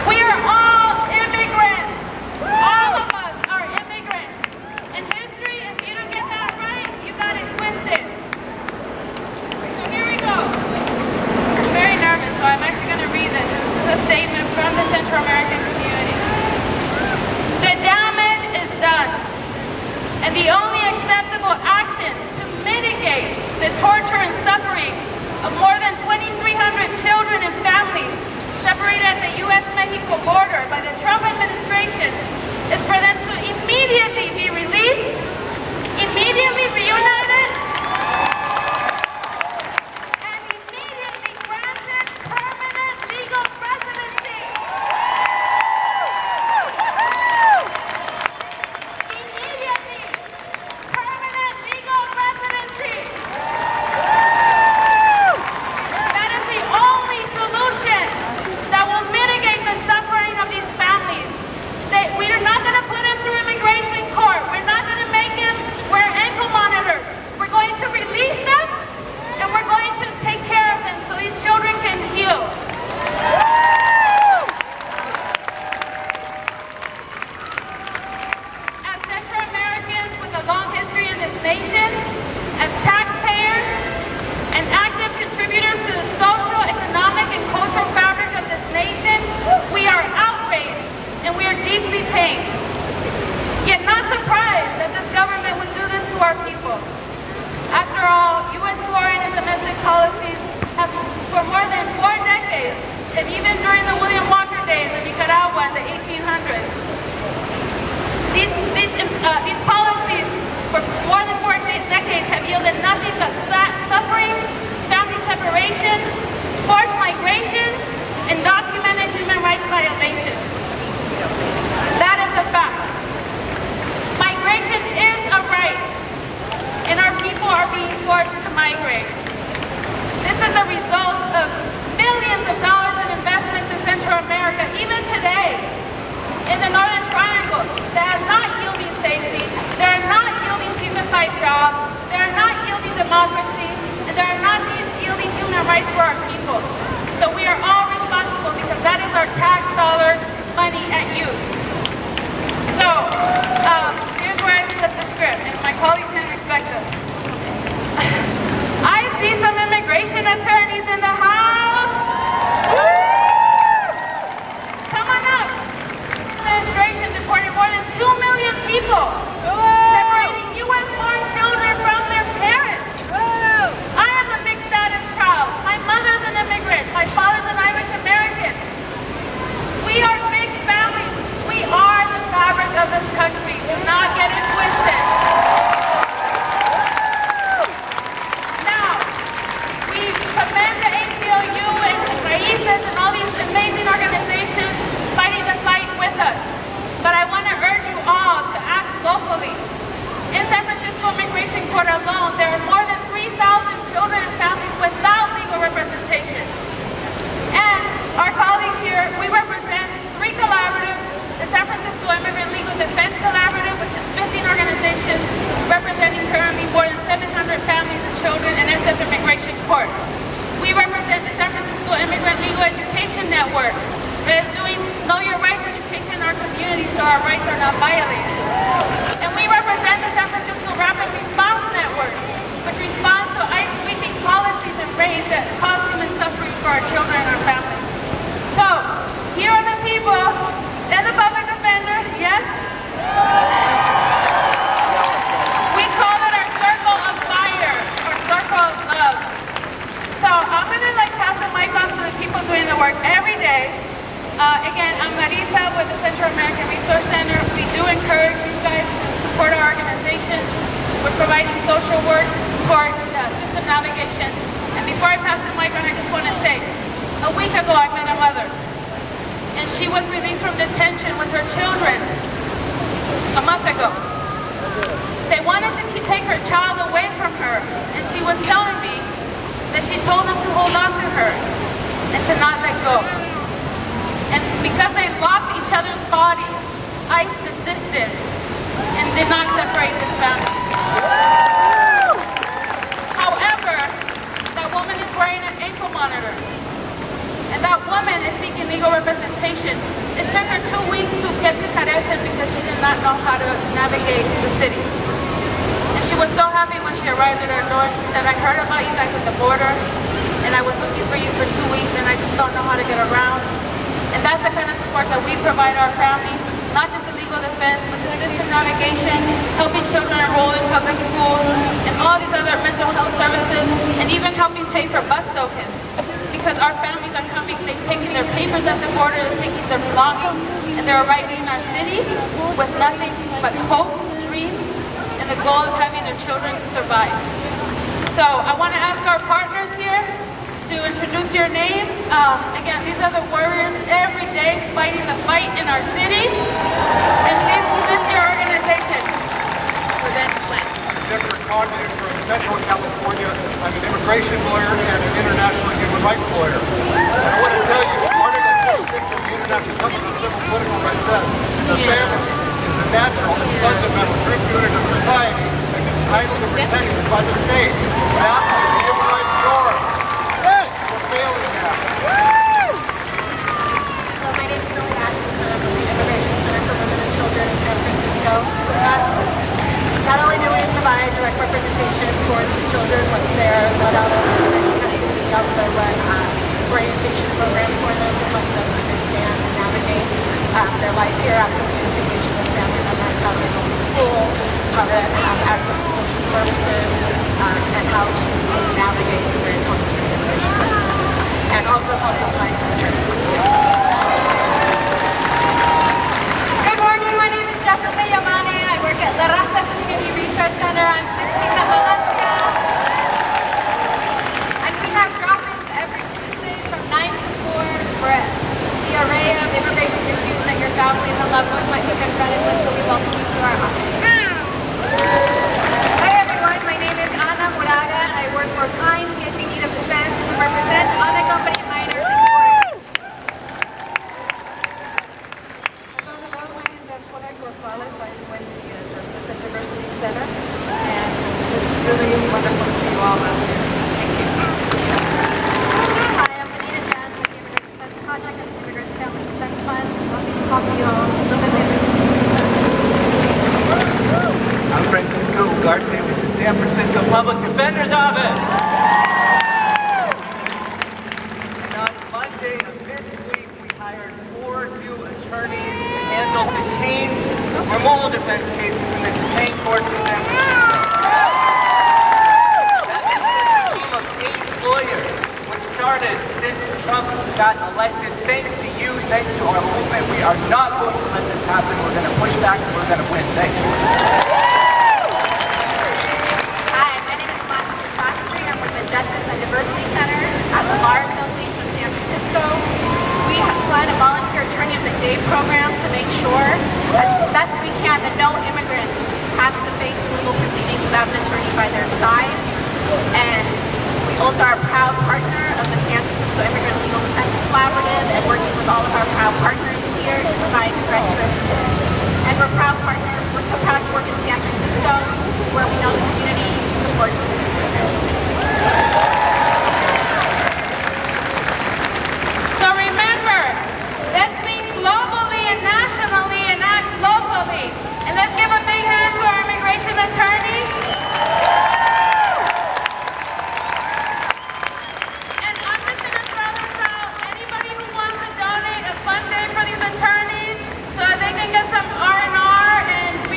We are all immigrants. All of us are immigrants. In history, if you don't get that right, you got it twisted. So here we go. I'm very nervous, so I'm actually going to read this. This is a statement from the Central American community. The damage is done, and the only acceptable action week ago I met a mother, and she was released from detention with her children a month ago. They wanted to take her child away from her, and she was telling me that she told them to hold on to her and to not let go. And because they locked each other's bodies, ICE desisted and did not separate this family. However, that woman is wearing an ankle monitor, and that woman is seeking legal representation. It took her 2 weeks to get to Carecen because she did not know how to navigate the city. And she was so happy when she arrived at our door. She said, I heard about you guys at the border, and I was looking for you for 2 weeks, and I just don't know how to get around. And that's the kind of support that we provide our families, not just the legal defense, but the system navigation, helping children enroll in public schools, and all these other mental health services, and even helping pay for bus tokens. Because our families are coming, they've taken their papers at the border, they're taking their belongings, and they're arriving in our city with nothing but hope, dreams, and the goal of having their children survive. So I want to ask our partners here to introduce your names. Again, these are the warriors every day fighting the fight in our city. And please list your organization. I'm Jeffrey Condon from Central California. I'm an immigration lawyer and an international human rights lawyer. And I want to tell you, Article 26 of the International Covenant on Civil and Political Rights says the family is the natural and fundamental group unit of society is entitled to protection by the state. That is the human rights norm. We're failing now. Hello, my name is Millie Atkins, and I'm from the Immigration Center for Women and Children in San Francisco. Not only do we provide direct representation for these children once they're let out of immigration custody, we also run an orientation program for them to help them understand and navigate their life here after reunification with family members, how to go to school, how to have access to social services, and how to navigate the very complicated immigration process, and also help them find attorneys. Good morning, my name is Jessica Yamane. I work at La Raza Community Resource Center on 16th and Valencia. And we have drop-ins every Tuesday from 9 to 4 for the array of immigration issues that your family and the loved ones might be confronted with, so we welcome you to our office. Hi everyone, my name is Ana Moraga. I work for Kind Kids in Need of Defense. We represent unaccompanied minors in court. Hello, my name is Antoinette Gonzalez. I'm with the Justice and Diversity Center, and it's really wonderful to see you all out here. Thank you. Hi, I'm Benita Jan with the Immigrant Defense Project and the Immigrant Family Defense Fund. Happy to talk to you all a little bit later. I'm Francisco Ugarte with the San Francisco Public Defender's Office. And on Monday of this week, we hired 4 new attorneys to handle detained removal defense cases in the detained courts in San Francisco. That makes us a team of 8 lawyers, which started since Trump got elected. Thanks to you, thanks to our movement, we are not going to let this happen. We're going to push back and we're going to win. Thank you. Justice and Diversity Center at the Bar Association of San Francisco. We run a volunteer attorney of the day program to make sure, as best we can, that no immigrant has to face legal proceedings without an attorney by their side. And we also are a proud partner of the San Francisco Immigrant Legal Defense Collaborative and working with all of our proud partners here to provide direct services. And we're so proud to work in San Francisco, where we know the community supports immigrants. So remember, let's think globally and nationally and not locally. And let's give a big hand to our immigration attorneys. And I'm just going to throw this out. Anybody who wants to donate a fun day for these attorneys so that they can get some R&R and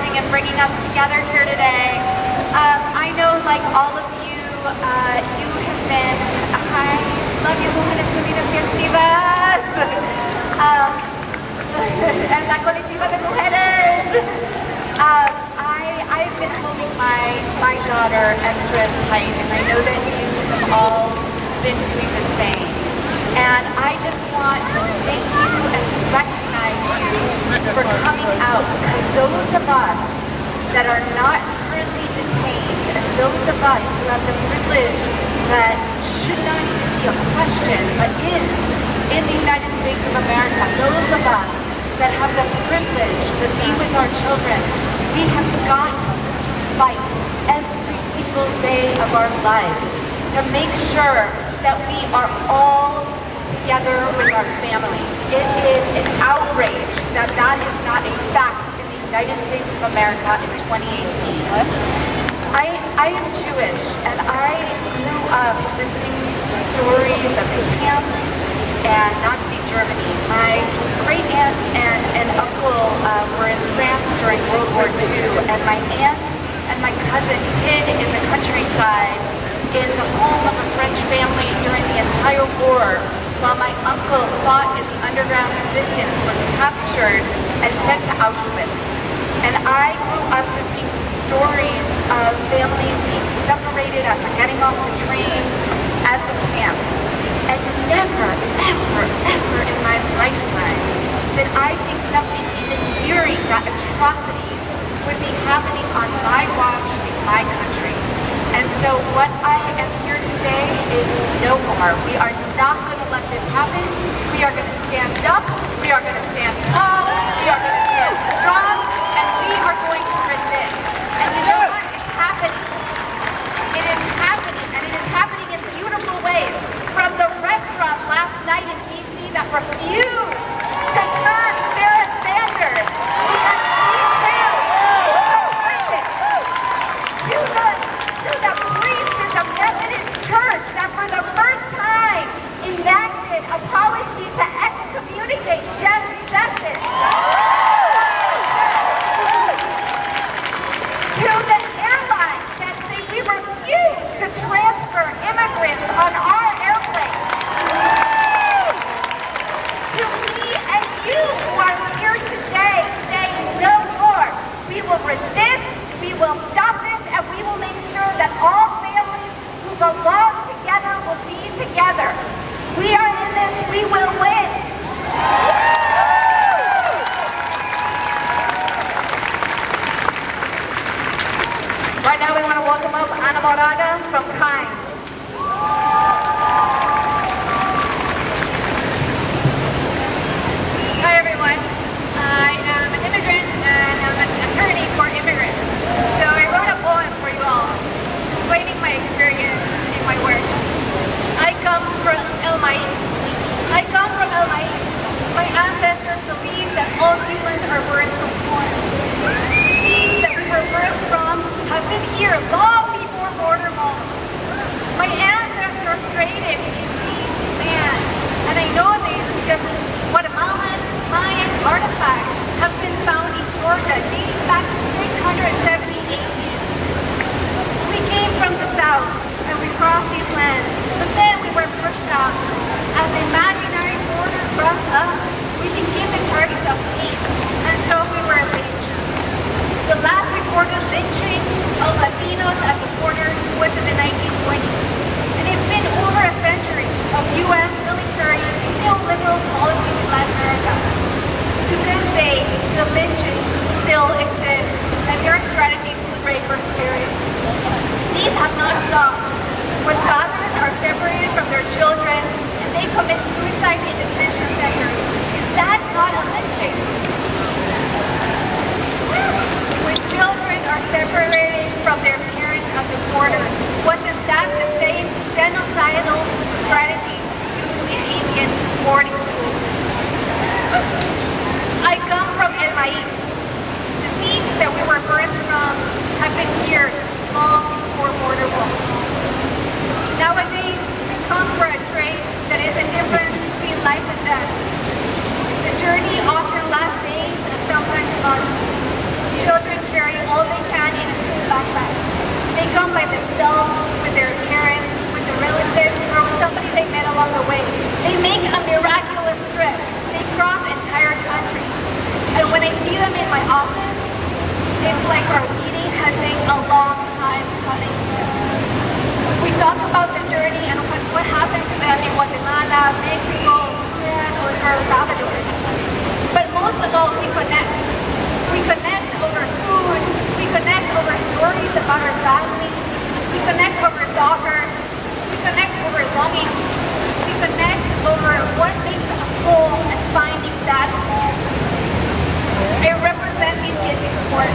organizing and bringing us together here today. I know, like all of you, you have been, I love you, Mujeres Unidas y Activas, and la colectiva de mujeres. I've been holding my daughter extra tight, and I know that you have all been doing the same. And I just want to thank you and to recognize you for coming out, because those of us that are not currently detained, and those of us who have the privilege that should not even be a question, but is in the United States of America, those of us that have the privilege to be with our children, we have got to fight every single day of our lives to make sure that we are all together with our families. It is an outrage that that is not a fact in the United States of America in 2018. I am Jewish, and I grew up listening to stories of camps and Nazi Germany. My great aunt and uncle were in France during World War II, and my aunt and my cousin hid in the countryside in the home of a French family during the entire war, while my uncle fought in the underground resistance, was captured and sent to Auschwitz. And I grew up listening to stories of families being separated after getting off the train at the camps. And never, ever, ever in my lifetime did I think something even nearing that atrocity would be happening on my watch in my country. And so what I am here to say is no more. We are not going to let this happen. We are going to stand up. We are going to stand tall. We are going to stand strong. And we are going to resist. And you know what? It's happening. It is happening. And it is happening in beautiful ways. From the restaurant last night in D.C. that refused to serve Sarah Sanders because she failed to the priest at the Methodist Church that for the first time enacted a policy to excommunicate Jeff Sessions. talk about the journey and what happened to them in Guatemala, Mexico, or El Salvador. But most of all, we connect. We connect over food. We connect over stories about our families. We connect over soccer. We connect over longing. We connect over what makes a whole and finding that home. I represent these kids in court.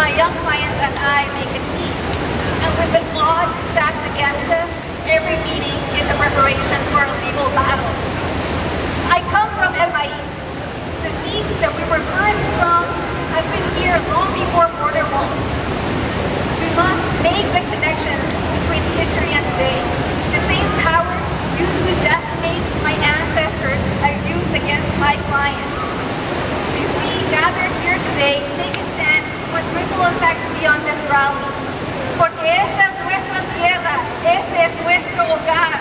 My young clients and I make a team. And with the odds stacked against us, every meeting is a preparation for a legal battle. I come from El Maíz. The seeds that we were birthed from have been here long before border walls. We must make the connection between history and today. The same powers used to decimate my ancestors are used against my clients. If we gather here today, take a stand with ripple effects beyond this rally. Porque esta es nuestra tierra, este es nuestro hogar.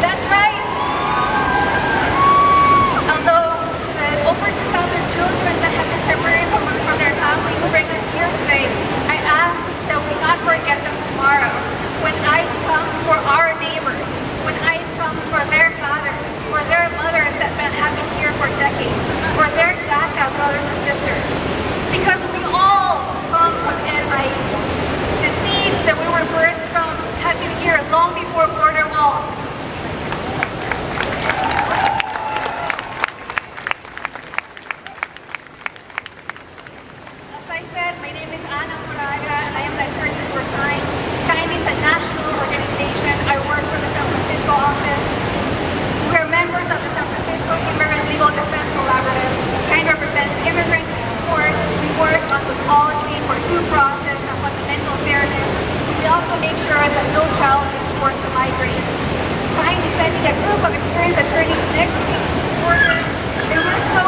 That's right. Although the over 2,000 children that have been separated from their families bring us here today, I ask that we not forget them tomorrow. When ICE comes for our neighbors, when ICE comes for their fathers, for their mothers that have been here for decades, for their DACA brothers and sisters. Because we all come from El Maíz. The seeds that we were birthed from have been here long before border walls. As I said, my name is Ana Moraga, and I am the attorney for KIND. KIND is a national organization. I work for the San Francisco office. We are members of the San Francisco Immigrant Legal Defense Collaborative. KIND represents immigrants in court. We work on the policy for due process and fundamental fairness. We also make sure that no child is forced to migrate. KIND is sending a group of experienced attorneys next week to support us. And we're so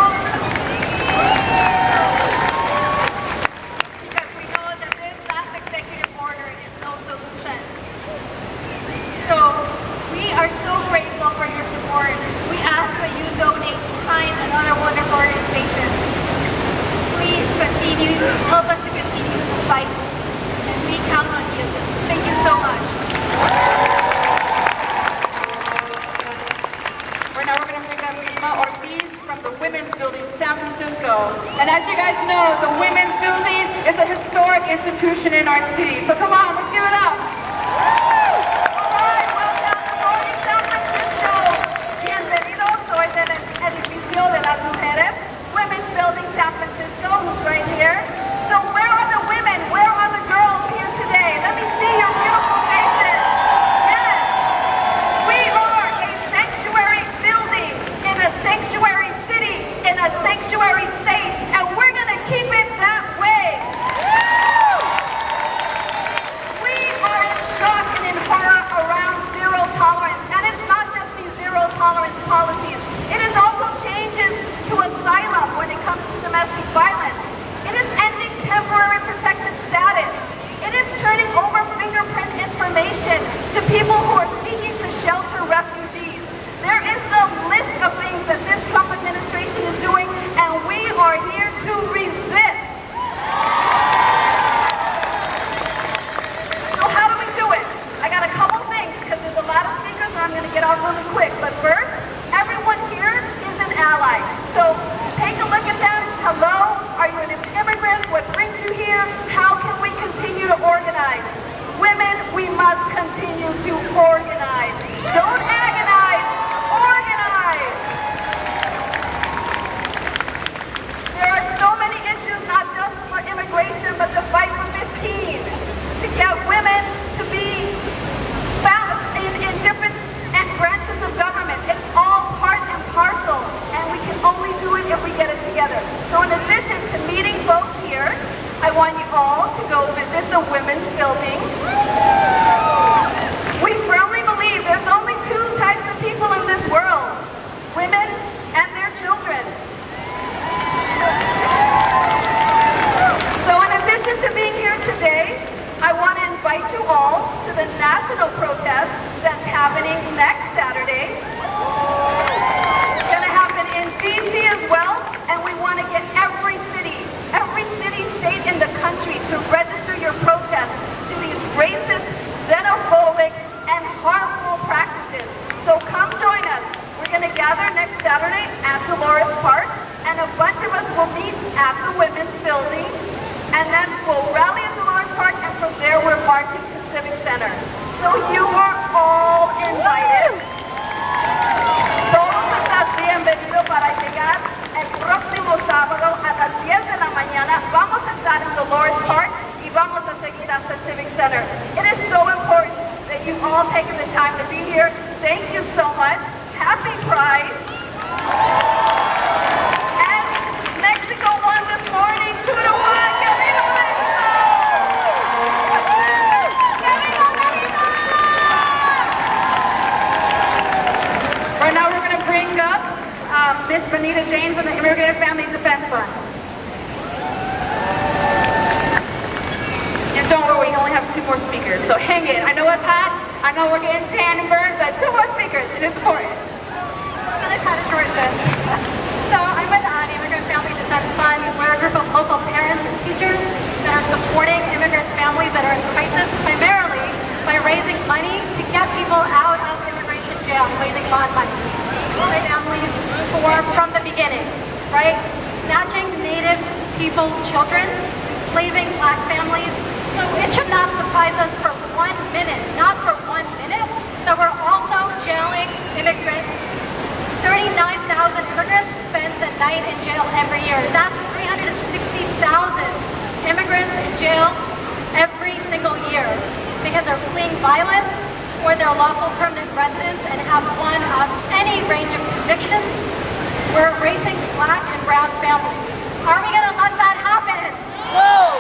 because we know that this last executive order is no solution. So we are so grateful for your support. We ask that you donate to KIND and other wonderful organizations. Please continue, help us to continue the fight. And we count on you. Thank you so much. Right now we're going to bring up Lima Ortiz from the Women's Building, San Francisco. And as you guys know, the Women's Building is a historic institution in our city. So come on, let's give it up. Edificio de las Mujeres, Women's Building San Francisco, who's right here. So where are the women? Where are the girls here today? Let me see your beautiful faces. Yes. We are a sanctuary building in a sanctuary city, in a sanctuary state, and we're going to keep it that way. We are in shock and in horror around zero tolerance, and it's not just these zero tolerance policies. It is also changes to asylum when it comes to domestic violence. It is ending temporary protected status. It is turning over fingerprint information to people who are seeking to shelter refugees. There is a list of things that this Trump administration is doing, and we are here to resist. So how do we do it? I got a couple things, because there's a lot of speakers, and I'm going to get off really quick. But first, everyone here is an ally. So take a look at them. Hello, are you an immigrant? What brings you here? How can we continue to organize? Women, we must continue to organize. Don't agonize, organize. There are so many issues, not just for immigration, but the fight for 15. To get women to be found in different branches of government. It's all part and parcel, and we can only do it if we get it together. So in addition to meeting folks here, I want you all to go visit the Women's Building. We firmly believe there's only two types of people in this world, women and their children. So in addition to being here today, I want to invite you all to the national protest that's happening next Saturday. It's going to happen in DC as well. we'll meet at the Women's Building, and then we'll rally at the Lawrence Park, and from there we're marching to Civic Center. So you are all invited. Todos están bienvenidos para llegar el próximo sábado a las 10 de la mañana. Vamos a estar en the Lawrence Park y vamos a seguir hasta Civic Center. It is so important that you've all taken the time to be here. Thank you so much. Happy Pride. And Mexico won this morning 2-1. ¡Que viva Mexico! ¡Que viva Mexico! Right now we're going to bring up Miss Benita James from the Immigrant Family Defense Fund. And don't worry, we only have 2 more speakers, so hang in. I know it's hot, I know we're getting tan and burned, but 2 more speakers, it is important. So I'm with the Immigrant Family Defense Fund. We're a group of local parents and teachers that are supporting immigrant families that are in crisis, primarily by raising money to get people out of immigration jail, raising bond money. My families from the beginning, right? Snatching Native people's children, enslaving Black families. So it should not surprise us for 1 minute, not for 1 minute, that we're also jailing immigrants. 39,000 immigrants spend the night in jail every year. That's 360,000 immigrants in jail every single year because they're fleeing violence or they're lawful permanent residents and have one of any range of convictions. We're erasing Black and brown families. Are we going to let that happen? No!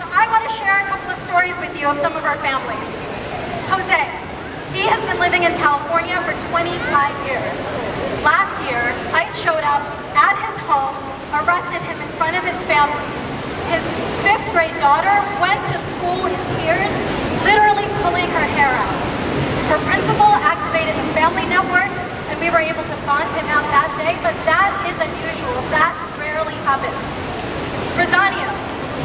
So I want to share a couple of stories with you of some of our families. Jose. He has been living in California for 25 years. Last year, ICE showed up at his home, arrested him in front of his family. His 5th grade daughter went to school in tears, literally pulling her hair out. Her principal activated a family network, and we were able to bond him out that day, but that is unusual. That rarely happens. Rosanio,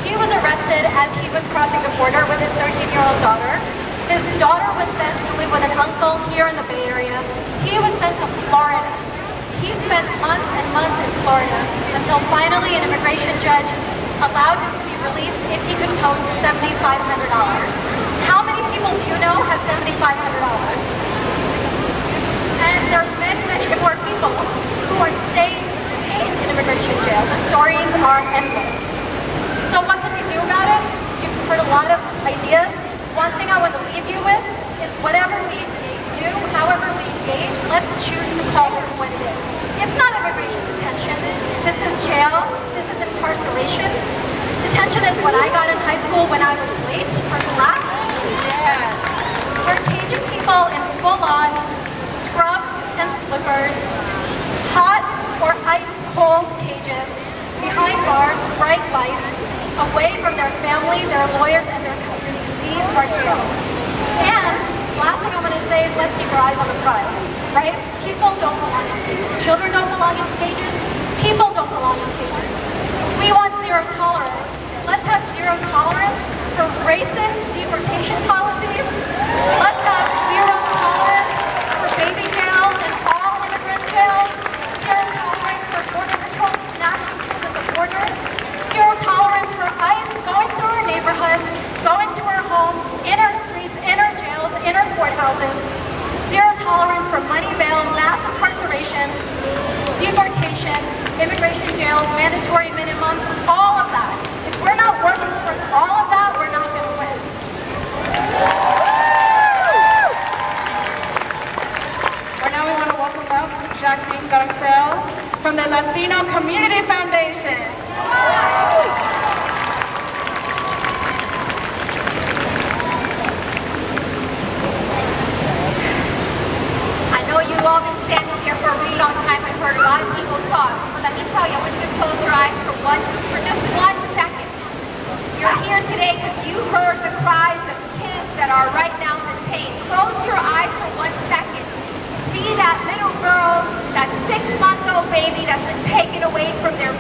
he was arrested as he was crossing the border with his 13-year-old daughter. His daughter was sent to live with an uncle here in the Bay Area. He was sent to Florida. He spent months and months in Florida until finally an immigration judge allowed him to be released if he could post $7,500. How many people do you know have $7,500? And there are many, many more people who are staying detained in immigration jail. The stories are endless. So what can we do about it? You've heard a lot of ideas. One thing I want to leave you with is whatever we do, however we engage, let's choose to call this what it is. It's not immigration detention. This is jail. This is incarceration. Detention is what I got in high school when I was late for class. Yes. We're caging people in full-on scrubs and slippers, hot or ice-cold cages, behind bars, bright lights, away from their family, their lawyers, and their communities. These are jails. And last thing I'm going to say is let's keep our eyes on the prize, right? People don't belong in cages. Children don't belong in cages. People don't belong in cages. We want zero tolerance. Let's have zero tolerance for racist deportation policies. Let's have zero tolerance for baby jails and all immigrant jails. Zero tolerance for Border Patrol snatching kids at the border. Zero tolerance for ICE going through our neighborhoods, going to our homes, in our streets, in our jails, in our courthouses. Zero tolerance for money bail, mass incarceration, deportation, immigration jails, mandatory minimums, all of that. If we're not working towards all of that, we're not going to win. Right now we want to welcome up Jacqueline Garcelle from the Latino Community Foundation. You've all been standing here for a really long time. I've heard a lot of people talk. But let me tell you, I want you to close your eyes for just 1 second. You're here today because you heard the cries of kids that are right now detained. Close your eyes for 1 second. See that little girl, that 6-month-old baby that's been taken away from their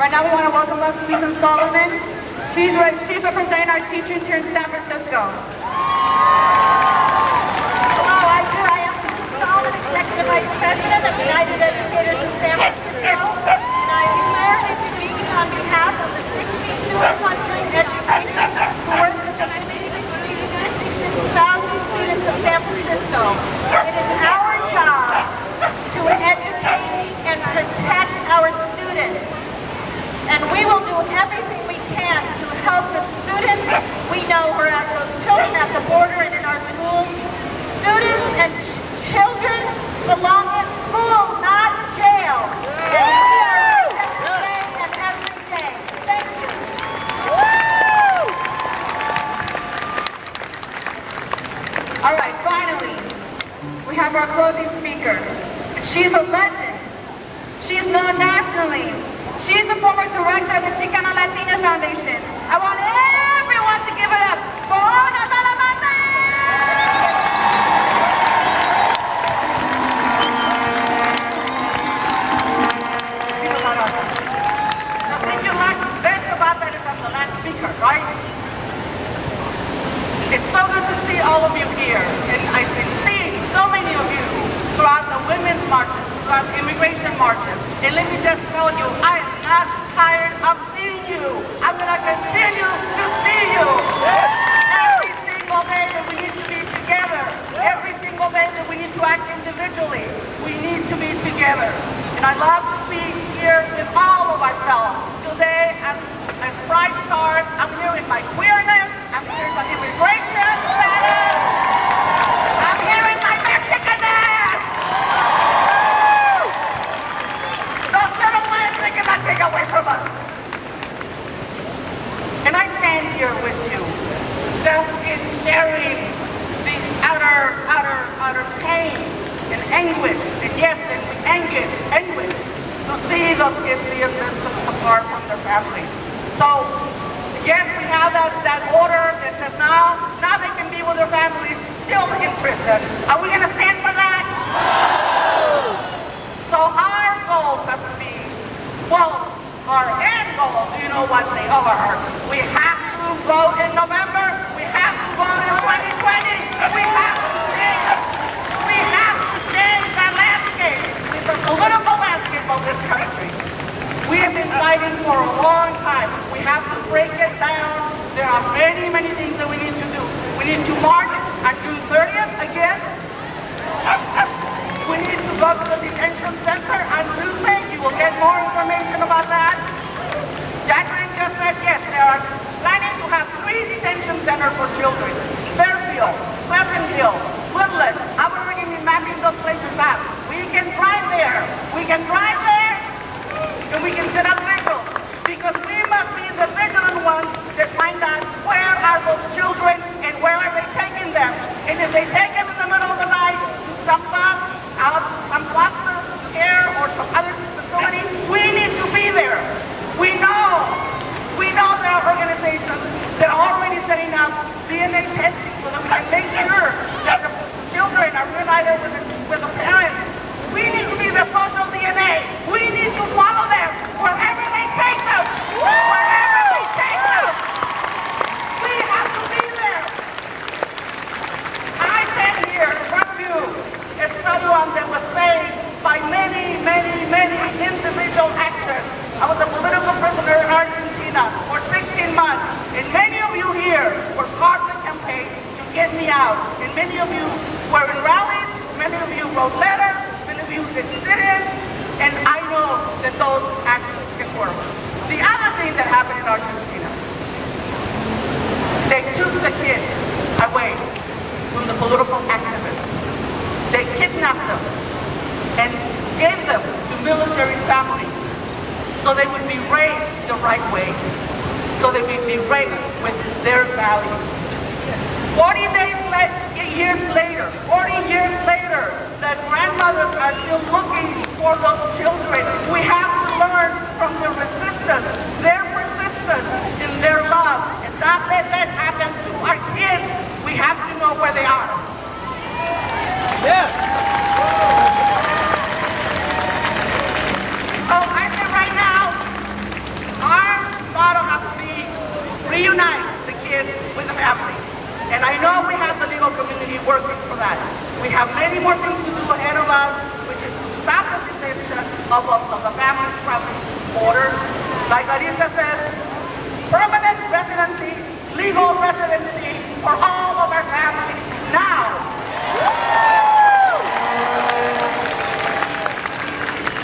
Right now we want to welcome up Susan Solomon. She's representing our teachers here in San Francisco. Hello, I am Susan Solomon, Executive Vice President of United Educators in San Francisco, and I am here speaking on behalf of the 6,200 educators who work with the 56,000 students of San Francisco. It is our job to educate and protect our students. And we will do everything we can to help the students we know who are at those children at the border and in our schools. Students and children belong in school, not jail. And we are every day and every day. Thank you. All right, finally, we have our closing speaker. She's a legend. She's known nationally. She's the former director of the Chicana Latina Foundation. I want everyone to give it up for Olga Talamante! The thing you like best about that is I'm the last speaker, right? It's so good to see all of you here, and I've been seeing so many of you throughout the women's marches, throughout the immigration marches. And let me just tell you, I am not tired of seeing you. I'm going to continue to see you. Every single day that we need to be together, every single day that we need to act individually, we need to be together. And I love to be here with all of ourselves. Today, I'm bright stars. I'm here with my queerness. I'm here with my immigration status. I'm here with my Mexicanness. Those little plans they cannot take away from us. And I stand here with you, just in sharing the outer pain and anguish, and yes, and anguish to see those kids being apart from their families. So, yes, we have that order that says now they can be with their families still in prison. Are we going to stand for that? No! So our goals have to be, well, our end goals, you know what they are. We have to vote in November. We have to vote in 2020. We have to change the landscape, the political landscape of this country. We have been fighting for a long time. We have to break it down. There are many, many things that we need to do. We need to march on June 30th again. We need to go to the detention center on Tuesday. You will get more information about that. Jacqueline just said yes, they are planning to have 3 detention centers for children. Fairfield, Pleasantville, Woodland. I've already been mapping those places out. We can drive there. We can drive there. And we can set up vigils, because we must be the vigilant ones that find out where are those children and where are they taking them. And if they take them in the middle of the night to some foster care or some other facility, we need to be there. We know there are organizations that are already setting up DNA testing so that we can make sure that the children are reunited with the parents. We need to be the social DNA. We need to follow them wherever they take them. Wherever they take them. We have to be there. I stand here in front of you as someone that was saved by many, many, many individual actors. I was a political prisoner in Argentina for 16 months. And many of you here were part of the campaign to get me out. And many of you were in rallies. Many of you wrote letters. You did sit-in, and I know that those actions can work. The other thing that happened in Argentina, they took the kids away from the political activists. They kidnapped them and gave them to military families so they would be raised the right way, so they would be raised with their values. 40 years later, the grandmothers are still looking for those children. We have to learn from their resistance, their persistence in their love, and not let that happen to our kids. We have to know where they are. Yeah. So I say right now, of the families from borders. Like Larissa said, permanent residency, legal residency for all of our families now.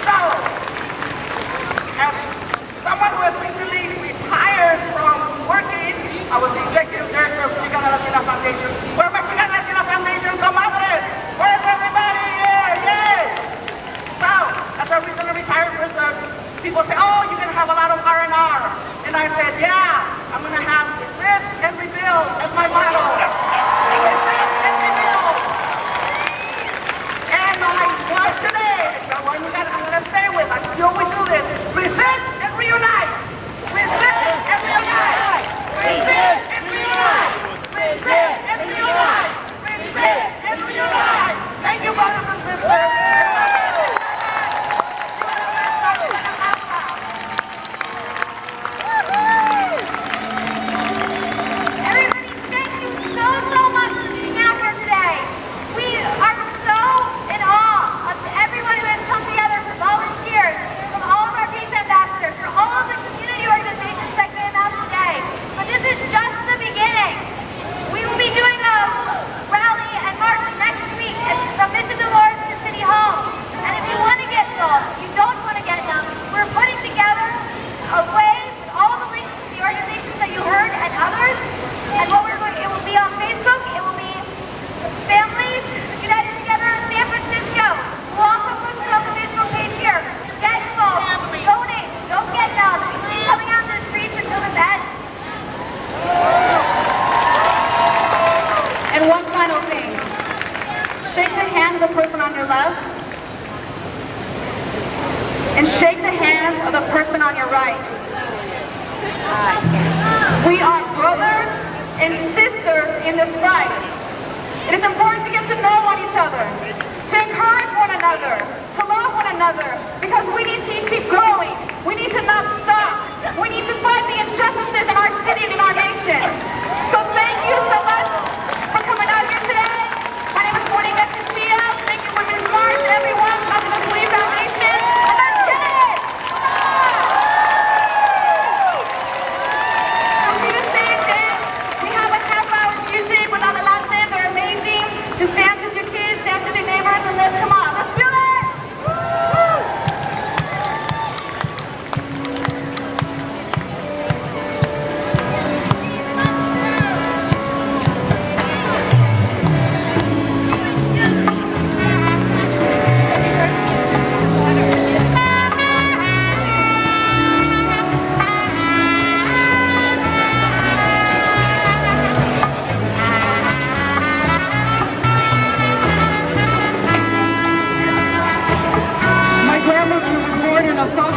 So, as someone who has recently retired from working, I was the executive director of Chicana Latina Foundation. Where are my Chicana Latina Foundation comadres? Where's everybody here? Yay! So, as a recently retired person, people say, oh, you're going to have a lot of R&R. And I said, yeah, I'm going to have resist and rebuild as my motto. Resist and rebuild. And my word today, the one I'm going to stay with, I still we do this, resist and reunite. Resist and reunite. Resist and reunite. Resist and reunite. Resist and reunite. Thank you, brothers and sisters. Social